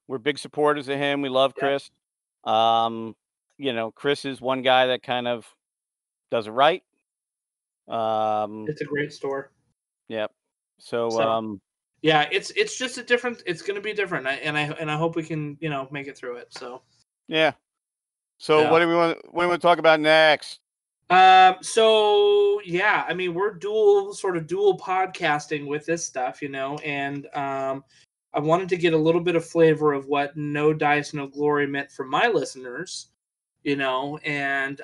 we're big supporters of him. We love Chris. Chris is one guy that kind of does it right. It's a great store. Yep. So yeah, it's just a different. It's going to be different, and I hope we can make it through it. So yeah. So what do we want to talk about next? So yeah, I mean, we're dual podcasting with this stuff, and I wanted to get a little bit of flavor of what No Dice, No Glory meant for my listeners, and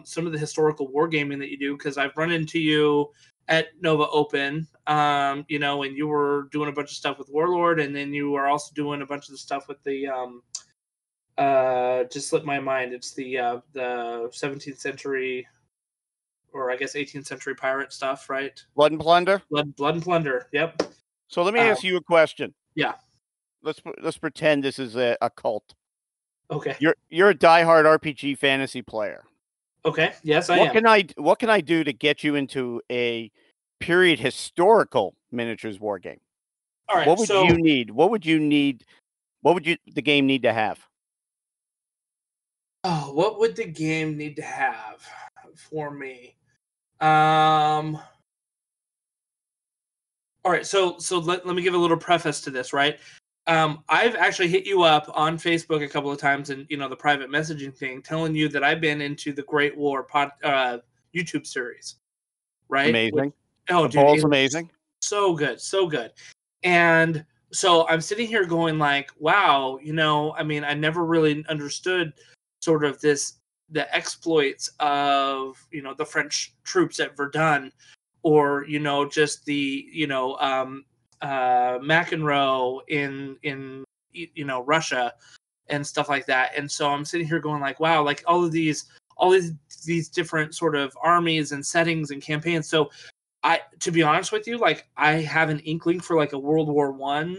some of the historical wargaming that you do, because I've run into you at Nova Open, and you were doing a bunch of stuff with Warlord, and then you were also doing a bunch of the stuff with the just slipped my mind. It's the 17th century, or I guess 18th century pirate stuff, right? Blood and Plunder. Blood and Plunder. Yep. So let me ask you a question. Yeah. Let's pretend this is a cult. Okay. You're a diehard RPG fantasy player. Okay. Yes, I am. What can I do to get you into a period historical miniatures war game? All right. What would you need? What would the game need to have? Oh, what would the game need to have for me? All right. So let me give a little preface to this, right? I've actually hit you up on Facebook a couple of times, and the private messaging thing, telling you that I've been into the Great War YouTube series, right? Amazing. Dude, it's amazing. So good. And so I'm sitting here going like, wow, I mean, I never really understood sort of the exploits of the French troops at Verdun, or just the McEnroe in Russia and stuff like that. And so I'm sitting here going like, wow, like all these different sort of armies and settings and campaigns. So to be honest with you, like I have an inkling for like a World War I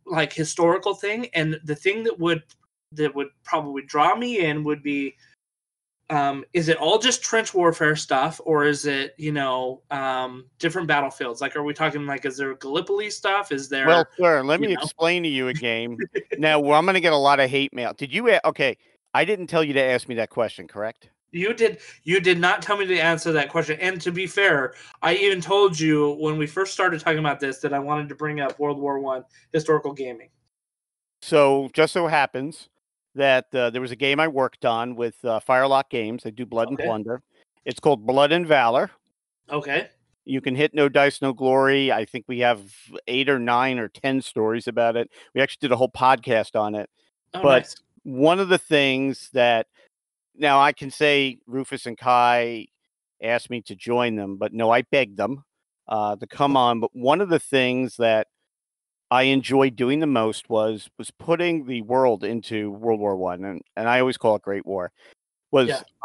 like historical thing, and the thing that would probably draw me in would be, is it all just trench warfare stuff, or is it different battlefields? Like, are we talking like, is there Gallipoli stuff? Is there? Well, sir, let me explain to you a game. Now, I'm going to get a lot of hate mail. Okay, I didn't tell you to ask me that question, correct? You did not tell me to answer that question. And to be fair, I even told you when we first started talking about this that I wanted to bring up World War I historical gaming. So just so happens that there was a game I worked on with Firelock Games. They do Blood and Plunder. It's called Blood and Valor. Okay. You can hit No Dice, No Glory. I think we have 8 or 9 or 10 stories about it. We actually did a whole podcast on it. Oh, but nice. One of the things that, now I can say Rufus and Kai asked me to join them, but no, I begged them to come on. But one of the things that I enjoyed doing the most was putting the world into World War I, and I always call it Great War.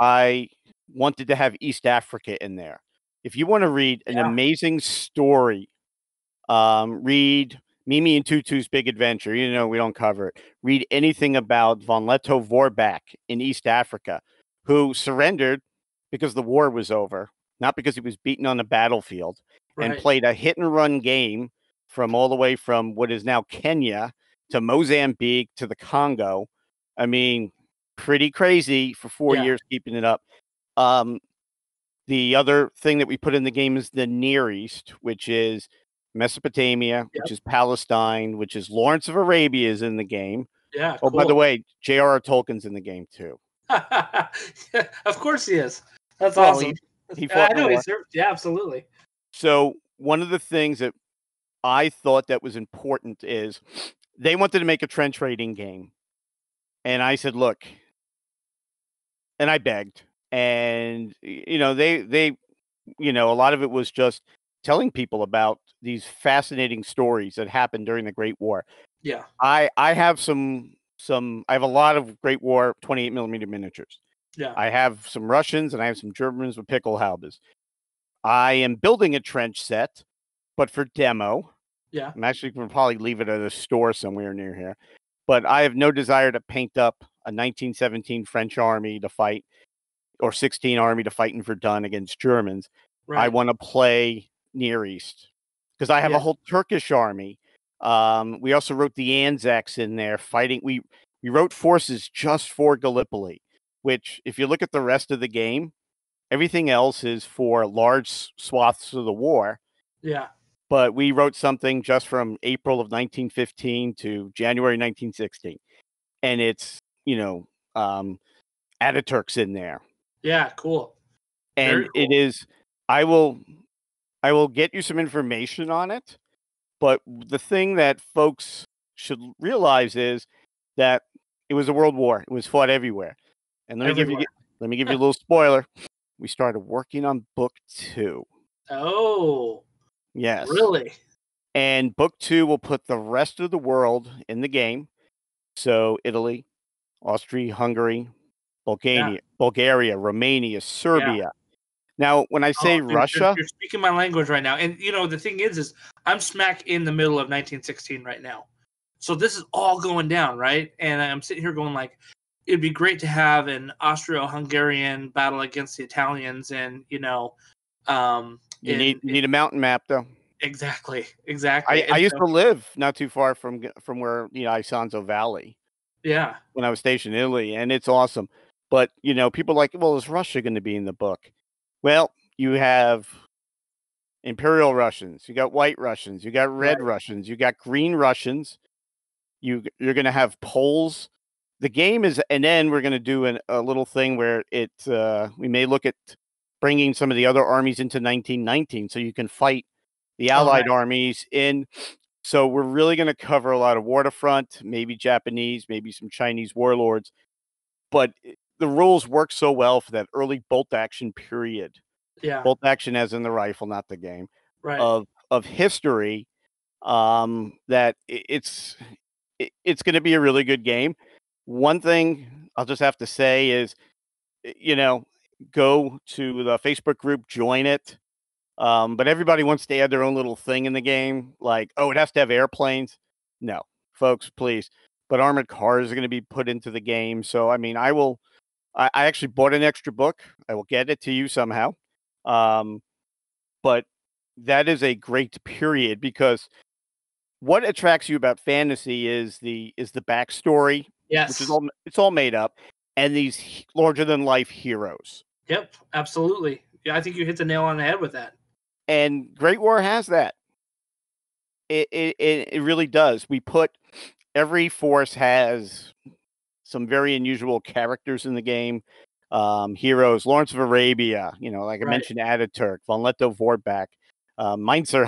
I wanted to have East Africa in there. If you want to read an amazing story, read Mimi and Tutu's Big Adventure. We don't cover it. Read anything about Von Leto Vorbak in East Africa, who surrendered because the war was over, not because he was beaten on the battlefield, and played a hit and run game from all the way from what is now Kenya to Mozambique to the Congo. I mean, pretty crazy for 4 years keeping it up. The other thing that we put in the game is the Near East, which is Mesopotamia, which is Palestine, which is Lawrence of Arabia is in the game. Yeah. Oh, by the way, J.R.R. Tolkien's in the game too. Of course he is. That's awesome. He fought in the war. He served. Yeah, absolutely. So one of the things that I thought that was important is they wanted to make a trench raiding game. And I said, look, and I begged. And, they a lot of it was just telling people about these fascinating stories that happened during the Great War. Yeah. I have I have a lot of Great War 28 millimeter miniatures. Yeah. I have some Russians and I have some Germans with Pickelhaubes. I am building a trench set, but for demo. Yeah. I'm actually going to probably leave it at a store somewhere near here. But I have no desire to paint up a 1917 French army to fight, or 16 army to fight in Verdun against Germans. I want to play Near East because I have a whole Turkish army. We also wrote the Anzacs in there fighting. We wrote forces just for Gallipoli, which if you look at the rest of the game, everything else is for large swaths of the war. Yeah. But we wrote something just from April of 1915 to January 1916. And it's, Ataturk's in there. Yeah, cool. And it is, I will get you some information on it. But the thing that folks should realize is that it was a world war. It was fought everywhere. And let me give you a little spoiler. We started working on book 2. Oh. Yes. Really? And book 2 will put the rest of the world in the game. So Italy, Austria, Hungary, Bulgaria, Romania, Serbia. Yeah. Now, when I say Russia, you're speaking my language right now. And the thing is I'm smack in the middle of 1916 right now. So this is all going down, right? And I'm sitting here going like, it'd be great to have an Austro-Hungarian battle against the Italians, and you need a mountain map though. Exactly. I used to live not too far from where Isonzo Valley. Yeah. When I was stationed in Italy, and it's awesome. But people are like, well, is Russia going to be in the book? Well, you have Imperial Russians, you got White Russians, you got Red Russians, you got Green Russians. You're going to have Poles. The game is, and then we're going to do a little thing where we may look at bringing some of the other armies into 1919, so you can fight the Allied armies in. So we're really going to cover a lot of waterfront, maybe Japanese, maybe some Chinese warlords. But the rules work so well for that early bolt action period. Yeah. Bolt action as in the rifle, not the game. Right. Of history, that it's going to be a really good game. One thing I'll just have to say is, go to the Facebook group, join it. But everybody wants to add their own little thing in the game, like, oh, it has to have airplanes. No, folks, please. But armored cars are going to be put into the game. So, I mean, I actually bought an extra book. I will get it to you somehow. But that is a great period, because what attracts you about fantasy is the backstory. Yes. Which is it's all made up, and these larger than life heroes. Yep, absolutely. Yeah, I think you hit the nail on the head with that. And Great War has that. It really does. Every force has some very unusual characters in the game. Heroes, Lawrence of Arabia, like I mentioned, Ataturk, Von Leto Vorbak, Meinzer,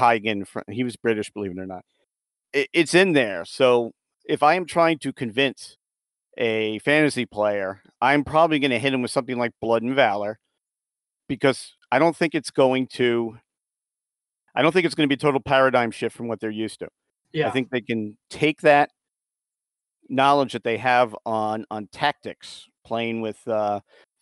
he was British, believe it or not. It's in there. So if I am trying to convince a fantasy player, I'm probably going to hit him with something like Blood and Valor, because I don't think it's going to be a total paradigm shift from what they're used to. Yeah. I think they can take that knowledge that they have on tactics, playing with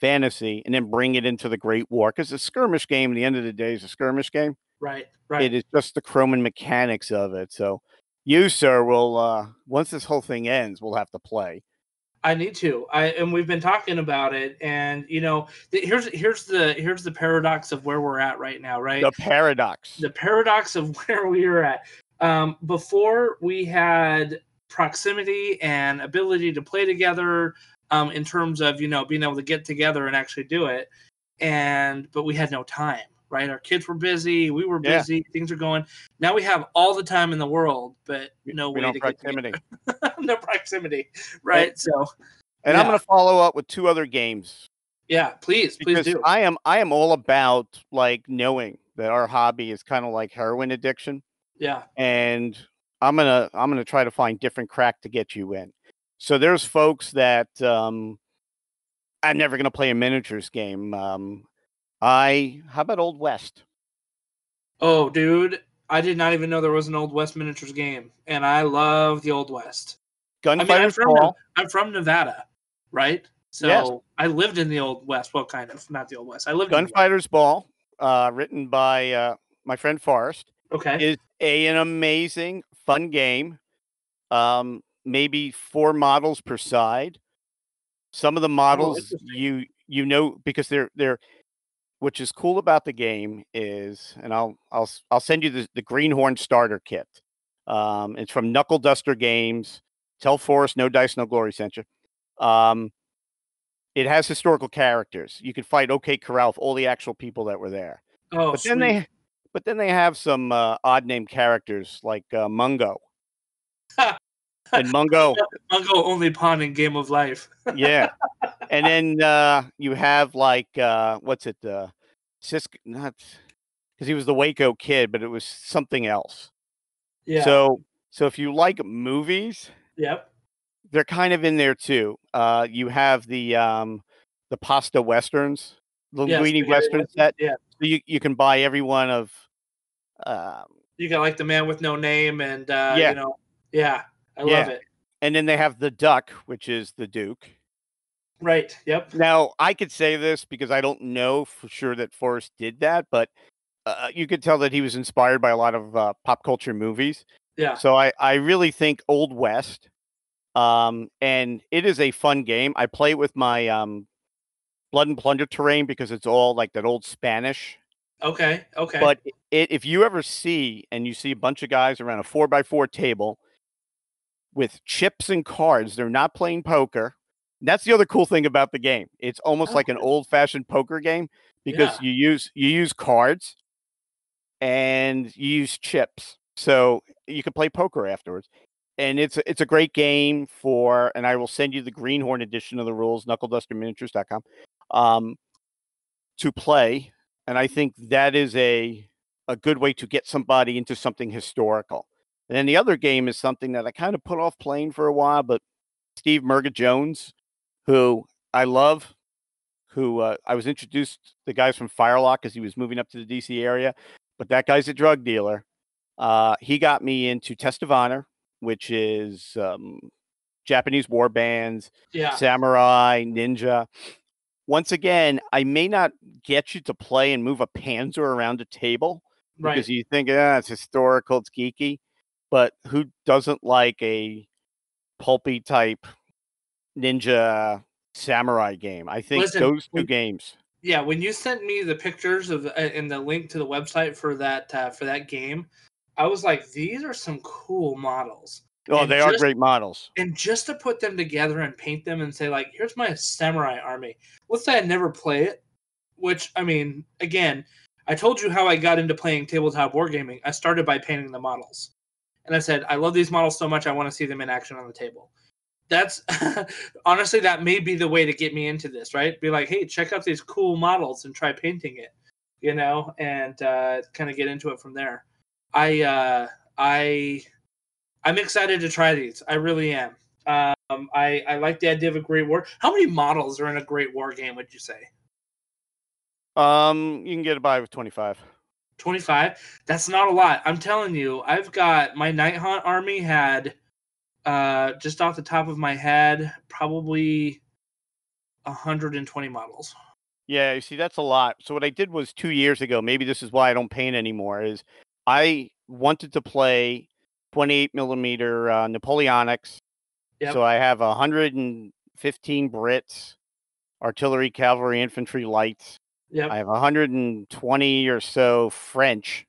fantasy and then bring it into the Great War, because the skirmish game at the end of the day is a skirmish game. Right. It is just the chrome and mechanics of it. So you, sir, will once this whole thing ends, we'll have to play. I need to. And we've been talking about it, and here's the paradox of where we're at right now, right? The paradox of where we are at. Before we had proximity and ability to play together, in terms of being able to get together and actually do it, but we had no time. Right, our kids were busy. We were busy. Things are going. Now we have all the time in the world, but no way to proximity. Get together. No proximity, right? And I'm going to follow up with 2 other games. Yeah, please do. I am all about like knowing that our hobby is kind of like heroin addiction. Yeah, and I'm gonna try to find different crack to get you in. So there's folks that I'm never gonna play a miniatures game. How about Old West? Oh, dude, I did not even know there was an Old West miniatures game, and I love the Old West. Gunfighter's Ball. I'm from Nevada, right? So I lived in the Old West. Well, kind of, not the Old West. I lived Gunfighter's Ball, written by my friend Forrest. Okay. Is an amazing, fun game. Maybe 4 models per side. Some of the models because they're which is cool about the game is, and I'll send you the Greenhorn starter kit. It's from Knuckle Duster Games. Tell Forrest No Dice No Glory sent you. It has historical characters. You can fight OK Corral with all the actual people that were there. Oh, but then they have some odd name characters like Mungo. And Mungo only pawn in Game of Life. Yeah. And then you have like what's it? Sisk, not because he was the Waco kid, but it was something else. Yeah. So if you like movies, yep, they're kind of in there too. You have the pasta westerns, linguine western set. Yeah. So you can buy every one of. You got like the Man with No Name, and I love it. And then they have the Duck, which is the Duke. Right. Yep. Now I could say this because I don't know for sure that Forrest did that, but you could tell that he was inspired by a lot of pop culture movies. Yeah. So I really think Old West, and it is a fun game. I play it with my Blood and Plunder terrain because it's all like that old Spanish. Okay. But if you ever see a bunch of guys around a 4x4 table with chips and cards, they're not playing poker. That's the other cool thing about the game. It's almost like an old-fashioned poker game because you use cards and you use chips, so you can play poker afterwards. And it's a great game and I will send you the Greenhorn edition of the rules, knuckledusterminiatures.com, to play. And I think that is a good way to get somebody into something historical. And then the other game is something that I kind of put off playing for a while, but Steve Murga Jones, who I love, who I was introduced to the guys from Firelock as he was moving up to the DC area, but that guy's a drug dealer. He got me into Test of Honor, which is Japanese war bands, samurai, ninja. Once again, I may not get you to play and move a Panzer around a table because you think, it's historical, it's geeky, but who doesn't like a pulpy type ninja samurai game? I think those 2 games. Yeah, when you sent me the pictures of and the link to the website for that game, I was like, these are some cool models. Oh, they are great models. And just to put them together and paint them and say, like, here's my samurai army. Let's say I never play it, which, I mean, again, I told you how I got into playing tabletop wargaming. I started by painting the models. And I said, I love these models so much, I want to see them in action on the table. That's honestly, that may be the way to get me into this, right? Be like, hey, check out these cool models and try painting it, and kind of get into it from there. I'm excited to try these. I really am. I like the idea of a Great War. How many models are in a Great War game, would you say? You can get by with 25. 25? That's not a lot. I'm telling you, I've got my Night Hunt army had, just off the top of my head, probably 120 models. Yeah, you see, that's a lot. So what I did was 2 years ago, maybe this is why I don't paint anymore, is I wanted to play 28 millimeter Napoleonics. Yep. So I have 115 Brits, artillery, cavalry, infantry, lights. Yep. I have 120 or so French,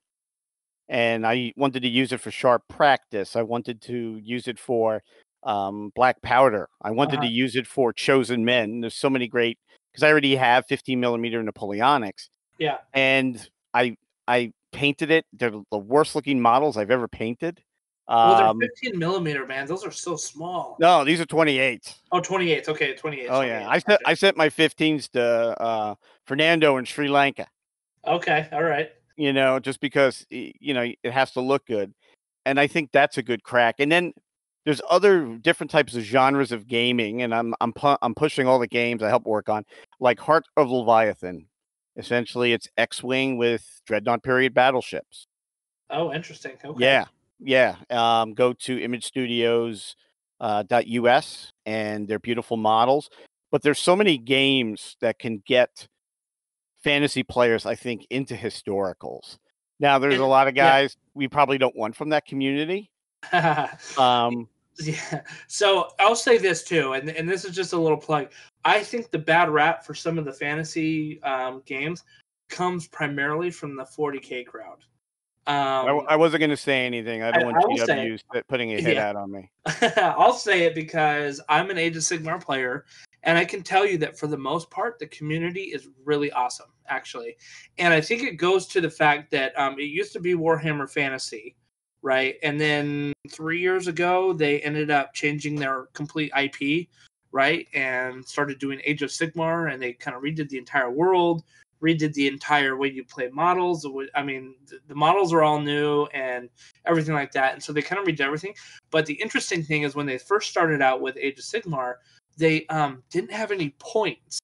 and I wanted to use it for sharp practice. I wanted to use it for black powder. I wanted to use it for chosen men. There's so many great, because I already have 15 millimeter Napoleonics. Yeah. And I painted it. They're the worst looking models I've ever painted. Well, they're 15 millimeter, man. Those are so small. No, these are 28s. Oh, 28s. Okay, 28s. Oh, yeah. I sent my 15s to Fernando in Sri Lanka. Okay, all right. You know, just because, you know, it has to look good. And I think that's a good crack. And then there's other different types of genres of gaming, and I'm pushing all the games I help work on, like Heart of Leviathan. Essentially, it's X-Wing with Dreadnought period battleships. Oh, interesting. Okay. Yeah. Go to Image Studios .us, and they're beautiful models. But there's so many games that can get fantasy players, I think, into historicals. Now, there's a lot of guys we probably don't want from that community. Yeah. So I'll say this too, and this is just a little plug. I think the bad rap for some of the fantasy games comes primarily from the 40K crowd. I wasn't going to say anything. I don't want GWs putting a hit out on me. I'll say it because I'm an Age of Sigmar player, and I can tell you that for the most part, the community is really awesome, actually. And I think it goes to the fact that it used to be Warhammer Fantasy, right? And then 3 years ago, they ended up changing their complete IP, right? And started doing Age of Sigmar, and they kind of redid the entire world, redid the entire way you play models. I mean, the models are all new and everything like that. And so they kind of redid everything. But the interesting thing is when they first started out with Age of Sigmar, they didn't have any points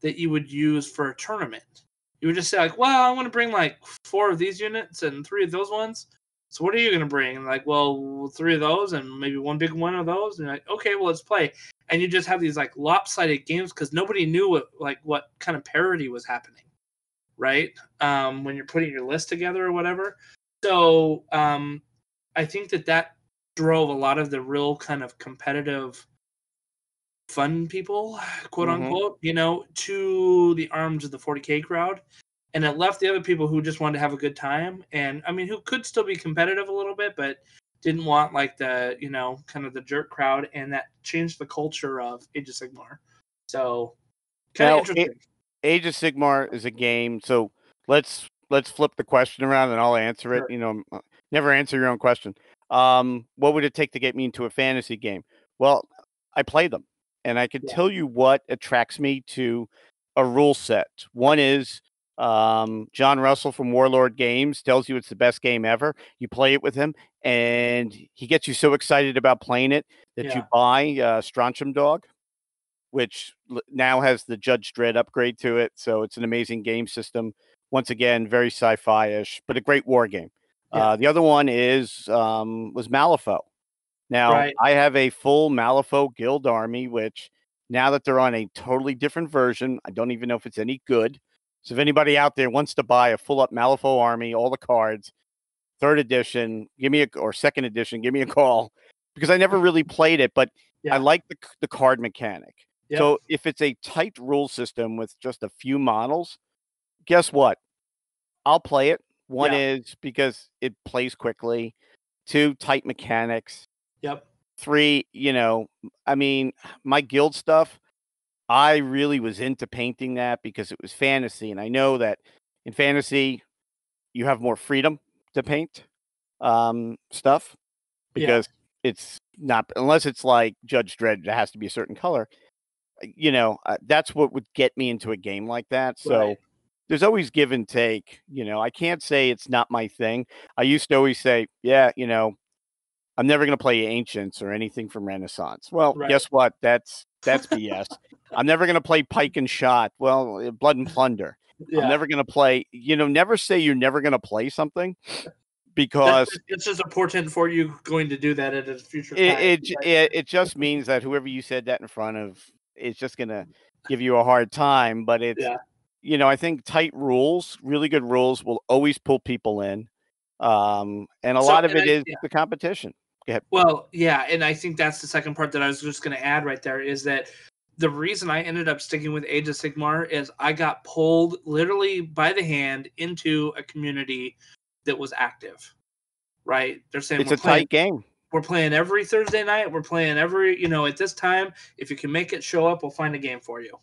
that you would use for a tournament. You would just say, like, well, I want to bring like 4 of these units and 3 of those ones. So what are you going to bring? And like, well, 3 of those and maybe 1 big one of those. And you're like, okay, well, let's play. And you just have these like lopsided games because nobody knew what kind of parity was happening, right? When you're putting your list together or whatever. So I think that drove a lot of the real kind of competitive fun people, quote unquote, you know, to the arms of the 40K crowd. And it left the other people who just wanted to have a good time. And I mean, who could still be competitive a little bit, but didn't want like the, you know, kind of the jerk crowd. And that changed the culture of Age of Sigmar. So kind of interesting. Age of Sigmar is a game. So let's flip the question around and I'll answer it. Sure. You know, never answer your own question. What would it take to get me into a fantasy game? Well, I play them. And I can tell you what attracts me to a rule set. One is John Russell from Warlord Games tells you it's the best game ever. You play it with him, and he gets you so excited about playing it that you buy Strontium Dog, which now has the Judge Dredd upgrade to it. So it's an amazing game system. Once again, very sci-fi-ish, but a great war game. The other one was Malifaux. Now, I have a full Malifaux guild army, which now that they're on a totally different version, I don't even know if it's any good. So if anybody out there wants to buy a full-up Malifaux army, all the cards, 3rd edition, or 2nd edition, give me a call. Because I never really played it, but I like the card mechanic. Yep. So if it's a tight rule system with just a few models, guess what? I'll play it. One is because it plays quickly. 2, tight mechanics. Yep. 3, you know, I mean, my guild stuff, I really was into painting that because it was fantasy. And I know that in fantasy, you have more freedom to paint stuff because it's not, unless it's like Judge Dredd, it has to be a certain color. You know, that's what would get me into a game like that. So there's always give and take. You know, I can't say it's not my thing. I used to always say, you know, I'm never going to play Ancients or anything from Renaissance. Well, guess what? That's BS. I'm never going to play Pike and Shot. Well, Blood and Plunder. I'm never going to play, you know, never say you're never going to play something because it's just important for you going to do that at a future time. It just means that whoever you said that in front of is just going to give you a hard time, but it's, I think tight rules, really good rules will always pull people in. And a lot of it is the competition. Go ahead. Well, yeah. And I think that's the second part that I was just going to add right there is that the reason I ended up sticking with Age of Sigmar is I got pulled literally by the hand into a community that was active, right? They're saying it's a tight game. We're playing every Thursday night. We're playing every, at this time. If you can make it, show up. We'll find a game for you.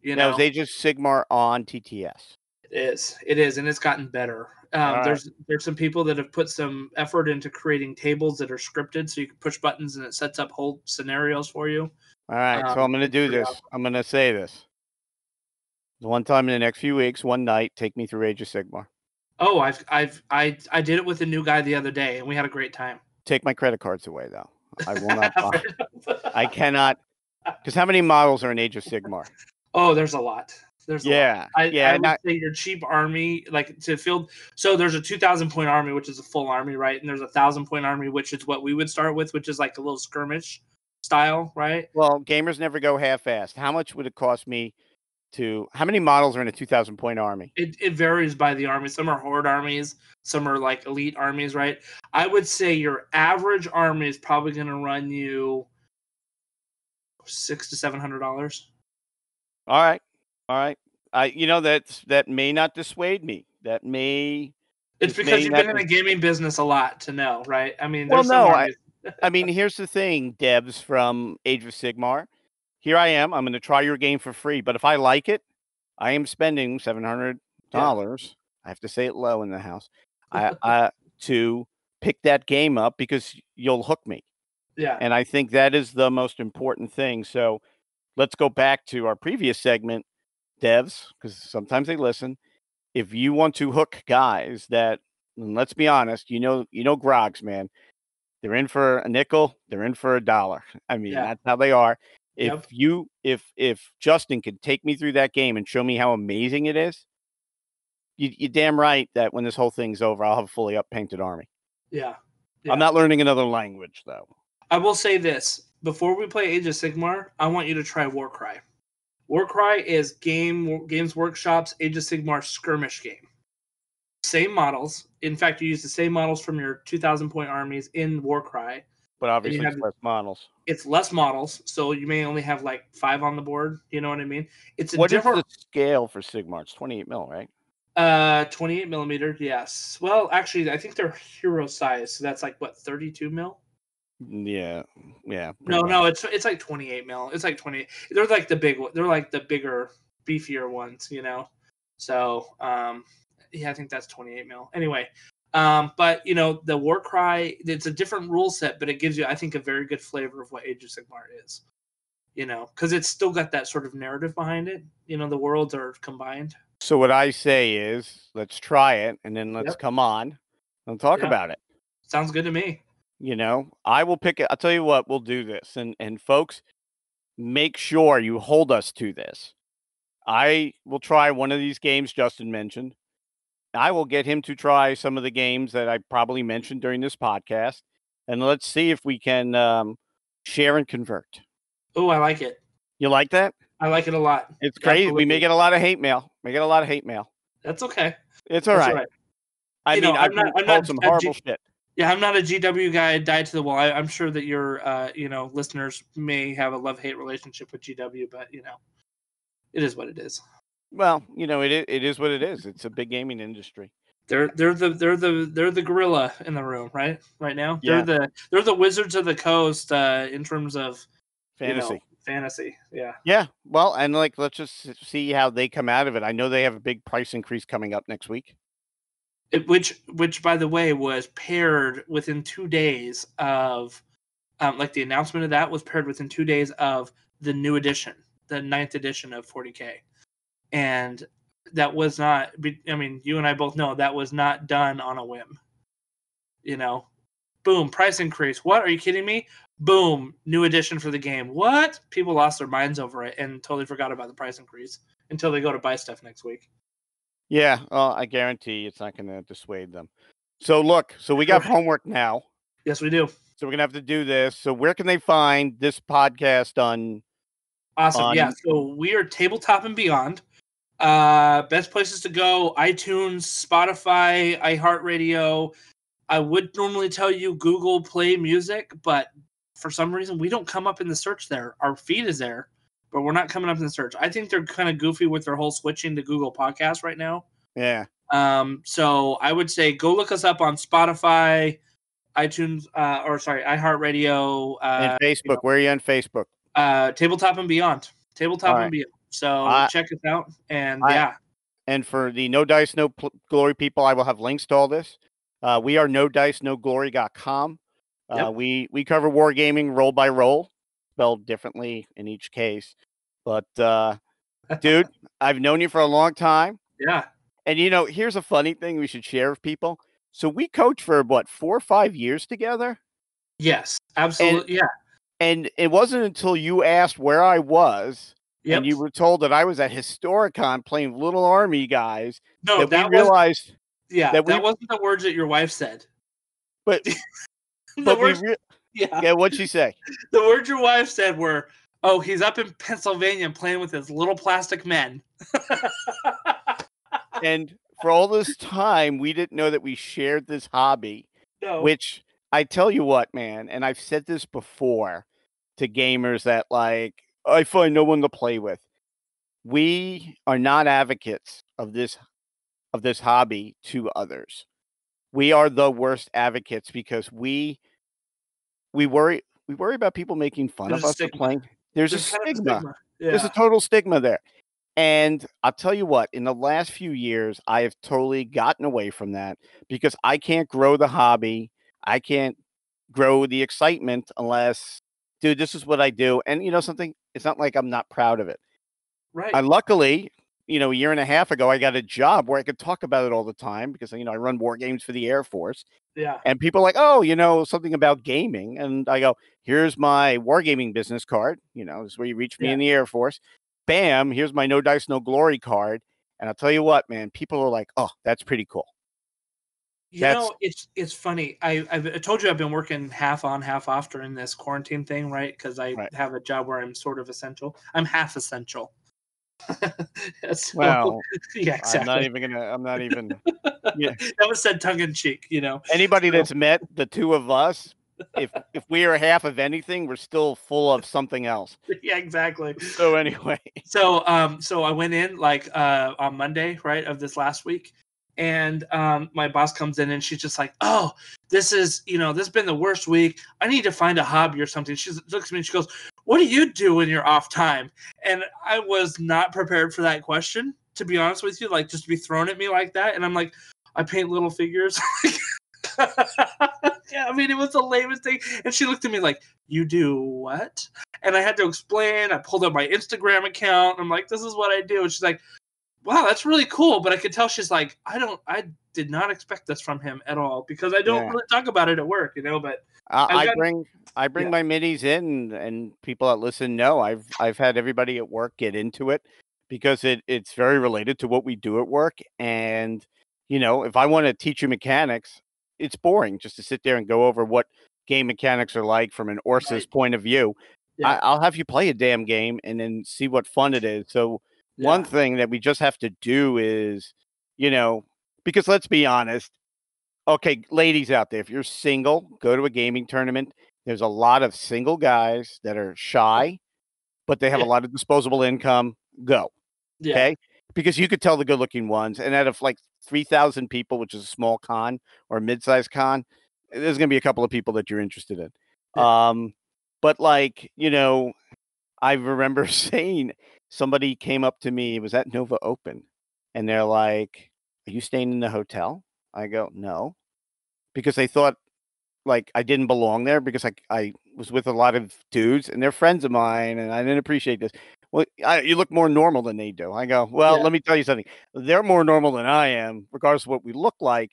Now, is Age of Sigmar on TTS? It is, and it's gotten better. There's some people that have put some effort into creating tables that are scripted, so you can push buttons and it sets up whole scenarios for you. All right, so I'm going to do this. Awesome. I'm going to say this. One time in the next few weeks, one night, take me through Age of Sigmar. Oh, I did it with a new guy the other day, and we had a great time. Take my credit cards away, though. I will not. I cannot. Because how many models are in Age of Sigmar? Oh, there's a lot. There's a lot. I would say your cheap army, like to field. So there's a 2,000 point army, which is a full army, right? And there's a 1,000 point army, which is what we would start with, which is like a little skirmish style, right? Well, gamers never go half-assed. How much would it cost me to? How many models are in a 2,000 point army? It varies by the army. Some are horde armies, some are like elite armies, right? I would say your average army is probably going to run you $600 to $700. All right. That may not dissuade me. That may. It's because you've been in the gaming business a lot to know, right? I mean, I mean, here's the thing, Debs from Age of Sigmar. Here I am. I'm going to try your game for free, but if I like it, I am spending $700. I have to say it low in the house. To pick that game up because you'll hook me. Yeah. And I think that is the most important thing. So let's go back to our previous segment, devs, because sometimes they listen. If you want to hook guys that, let's be honest, grogs, man. They're in for a nickel. They're in for $1. I mean, that's how they are. If Justin could take me through that game and show me how amazing it is, you're damn right that when this whole thing's over, I'll have a fully up painted army. Yeah. I'm not learning another language, though. I will say this. Before we play Age of Sigmar, I want you to try Warcry. Warcry is Games Workshop's Age of Sigmar skirmish game. Same models. In fact, you use the same models from your 2,000 point armies in Warcry. But obviously it's less models. It's less models, so you may only have like 5 on the board. You know what I mean? It's what is the scale for Sigmar? It's 28 mil, right? 28 millimeter, yes. Well, actually, I think they're hero size, so that's like what, 32 mil? Yeah. No, it's like 28 mil. It's like 20. They're like the big one. They're like the bigger, beefier ones, So, I think that's 28 mil. Anyway, but the Warcry, it's a different rule set, but it gives you, I think, a very good flavor of what Age of Sigmar is. Because it's still got that sort of narrative behind it. The worlds are combined. So what I say is, let's try it, and then let's come on and talk about it. Sounds good to me. I will pick it. I'll tell you what, we'll do this. And folks, make sure you hold us to this. I will try one of these games Justin mentioned. I will get him to try some of the games that I probably mentioned during this podcast. And let's see if we can share and convert. Oh, I like it. You like that? I like it a lot. It's crazy. Absolutely. We may get a lot of hate mail. That's okay. It's all right. I mean, I've told some horrible shit. Yeah, I'm not a GW guy, die to the wall. I'm sure that your, listeners may have a love-hate relationship with GW, but it is what it is. Well, it is what it is. It's a big gaming industry. They're the gorilla in the room, right? Right now, yeah. they're the Wizards of the Coast in terms of fantasy. Fantasy, yeah. Yeah. Well, and let's just see how they come out of it. I know they have a big price increase coming up next week. Which, by the way, was paired within 2 days of, the announcement of that was paired within 2 days of the new edition, the 9th edition of 40K. And that was not, I mean, you and I both know that was not done on a whim. Boom, price increase. What? Are you kidding me? Boom, new edition for the game. What? People lost their minds over it and totally forgot about the price increase until they go to buy stuff next week. Yeah, I guarantee it's not going to dissuade them. So look, we got homework now. Yes, we do. So we're going to have to do this. So where can they find this podcast on Awesome. Yeah. So we are Tabletop and Beyond. Best places to go: iTunes, Spotify, iHeartRadio. I would normally tell you Google Play Music, but for some reason we don't come up in the search there. Our feed is there, but we're not coming up in the search. I think they're kind of goofy with their whole switching to Google Podcasts right now. Yeah. So I would say go look us up on Spotify, iTunes, iHeartRadio, and Facebook. Where are you on Facebook? Tabletop and Beyond. Tabletop and Beyond. So check us out, and And for the No Dice, No Glory people, I will have links to all this. We are NoDiceNoGlory.com. Yep. We cover wargaming roll by roll, spelled differently in each case. But dude, I've known you for a long time. Yeah. And here's a funny thing we should share with people. So we coached for 4 or 5 years together. Yes, absolutely. And it wasn't until you asked where I was. Yep. And you were told that I was at Historicon playing Little Army guys. No, that we realized. That wasn't the words that your wife said. But what'd she say? The words your wife said were, "Oh, he's up in Pennsylvania playing with his little plastic men." And for all this time, we didn't know that we shared this hobby. No. Which I tell you what, man, and I've said this before to gamers that I find no one to play with. We are not advocates of this hobby to others. We are the worst advocates because we worry about people making fun of us for playing. There's a stigma. Yeah. There's a total stigma there. And I'll tell you what, in the last few years, I have totally gotten away from that because I can't grow the hobby. I can't grow the excitement unless, dude, this is what I do. And you know something? It's not like I'm not proud of it. Right. Luckily, a year and a half ago, I got a job where I could talk about it all the time because, I run war games for the Air Force. Yeah. And people are like, oh, something about gaming. And I go, here's my wargaming business card. This is where you reach me in the Air Force. Bam, here's my No Dice, No Glory card. And I'll tell you what, man, people are like, oh, that's pretty cool. It's funny. I told you I've been working half on, half off during this quarantine thing, right? Because I have a job where I'm sort of essential. I'm half essential. Well, yeah, exactly. I'm not even. Yeah. That was said tongue in cheek, Anybody that's met the two of us, if we are half of anything, we're still full of something else. Yeah, exactly. So anyway. So I went in on Monday, right, of this last week. And my boss comes in and she's just like, oh, this has been the worst week. I need to find a hobby or something. She looks at me and she goes, what do you do in your off time? And I was not prepared for that question, to be honest with you, just to be thrown at me like that. And I'm like, I paint little figures. Yeah, I mean, it was the lamest thing. And she looked at me like, you do what? And I had to explain. I pulled up my Instagram account. And I'm like, this is what I do. And she's like, wow, that's really cool. But I could tell she's like, I did not expect this from him at all because I don't really talk about it at work, but I bring my minis in and people that listen know I've had everybody at work get into it because it's very related to what we do at work. And, if I want to teach you mechanics, it's boring just to sit there and go over what game mechanics are like from an Orsa's point of view. Yeah. I'll have you play a damn game and then see what fun it is. So one thing that we just have to do is, because let's be honest. Okay, ladies out there, if you're single, go to a gaming tournament. There's a lot of single guys that are shy, but they have a lot of disposable income. Go. Yeah. Okay? Because you could tell the good-looking ones. And out of 3,000 people, which is a small con or a mid-sized con, there's going to be a couple of people that you're interested in. Yeah. But I remember saying somebody came up to me, it was at Nova Open, and they're like, are you staying in the hotel? I go, no. Because they thought I didn't belong there because I was with a lot of dudes and they're friends of mine and I didn't appreciate this. Well, you look more normal than they do. I go, well, let me tell you something. They're more normal than I am, regardless of what we look like.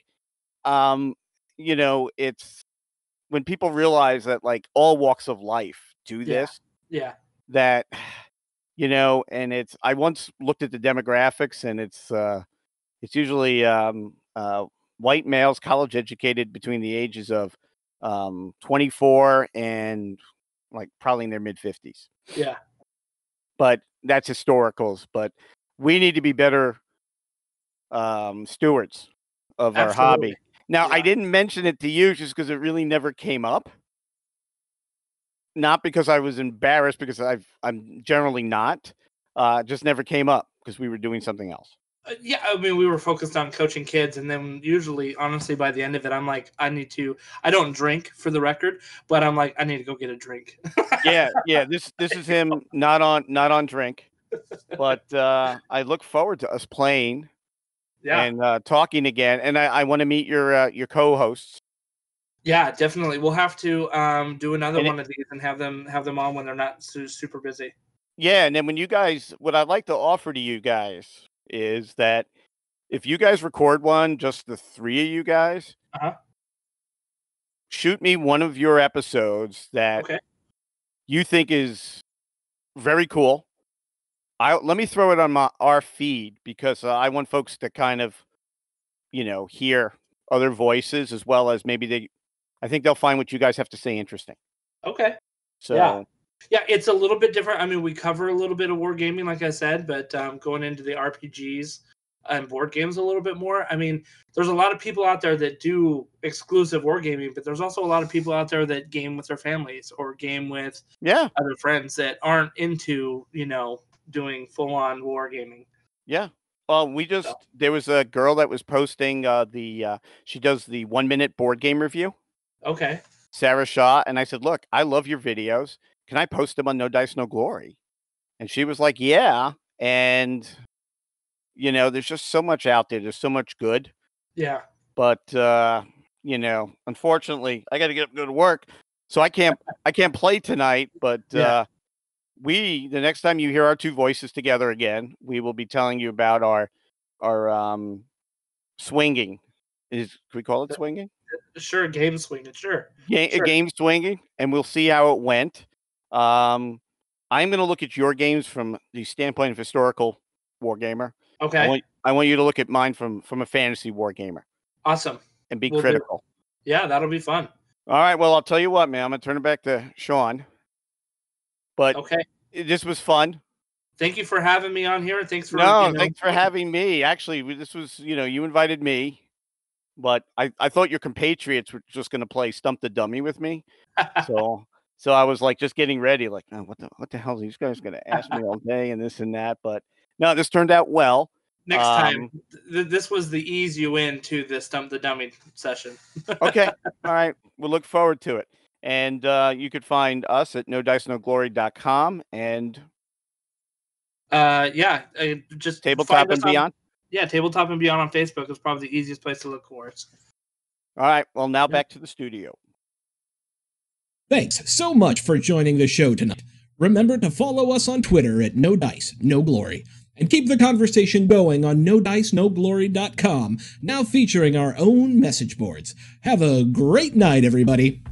It's when people realize that all walks of life do this. Yeah. That, and I once looked at the demographics and it's usually white males, college educated between the ages of 24 and probably in their mid 50s. Yeah. but that's historicals. But we need to be better stewards of our hobby. Now, I didn't mention it to you just because it really never came up. Not because I was embarrassed, because I'm generally not. Just never came up because we were doing something else. Yeah, I mean, we were focused on coaching kids, and then usually, honestly, by the end of it, I'm like, I don't drink, for the record, but I'm like, I need to go get a drink. Yeah. This is him not on drink, but I look forward to us playing and talking again. And I want to meet your co-hosts. Yeah, definitely. We'll have to do another one of these and have them on when they're not super busy. Yeah, and then when you guys, what I'd like to offer to you guys is that if you guys record one, just the three of you guys, shoot me one of your episodes that you think is very cool. Let me throw it on our feed, because I want folks to kind of, hear other voices, as well as maybe I think they'll find what you guys have to say interesting. Okay. So yeah, it's a little bit different. I mean, we cover a little bit of wargaming, like I said, but going into the RPGs and board games a little bit more. I mean, there's a lot of people out there that do exclusive wargaming, but there's also a lot of people out there that game with their families or game with other friends that aren't into, doing full-on wargaming. Yeah. Well, there was a girl that was posting she does the 1 minute board game review. Okay. Sarah Shaw. And I said, look, I love your videos. Can I post them on No Dice, No Glory? And she was like, yeah. And, there's just so much out there. There's so much good. Yeah. But, unfortunately, I got to get up and go to work. So I can't play tonight. But the next time you hear our two voices together again, we will be telling you about our swinging. Can we call it swinging? Sure, game swinging. Sure. Game swinging, and we'll see how it went. I'm going to look at your games from the standpoint of historical wargamer. Okay. I want you to look at mine from a fantasy wargamer. Awesome. And be critical. Yeah, that'll be fun. All right. Well, I'll tell you what, man. I'm going to turn it back to Sean. But this was fun. Thank you for having me on here. Thanks for thanks for having me. Actually, this was, you invited me. But I thought your compatriots were just going to play Stump the Dummy with me. So I was like just getting ready, like, oh, what the hell are these guys going to ask me all day and this and that? But no, this turned out well. Next time, this was the ease you into the Stump the Dummy session. Okay. All right. We'll look forward to it. And you could find us at nodicenoglory.com and just Tabletop and Beyond. Yeah, Tabletop and Beyond on Facebook is probably the easiest place to look for us. All right. Well, now back to the studio. Thanks so much for joining the show tonight. Remember to follow us on Twitter at No Dice, No Glory, and keep the conversation going on NoDiceNoGlory.com, now featuring our own message boards. Have a great night, everybody.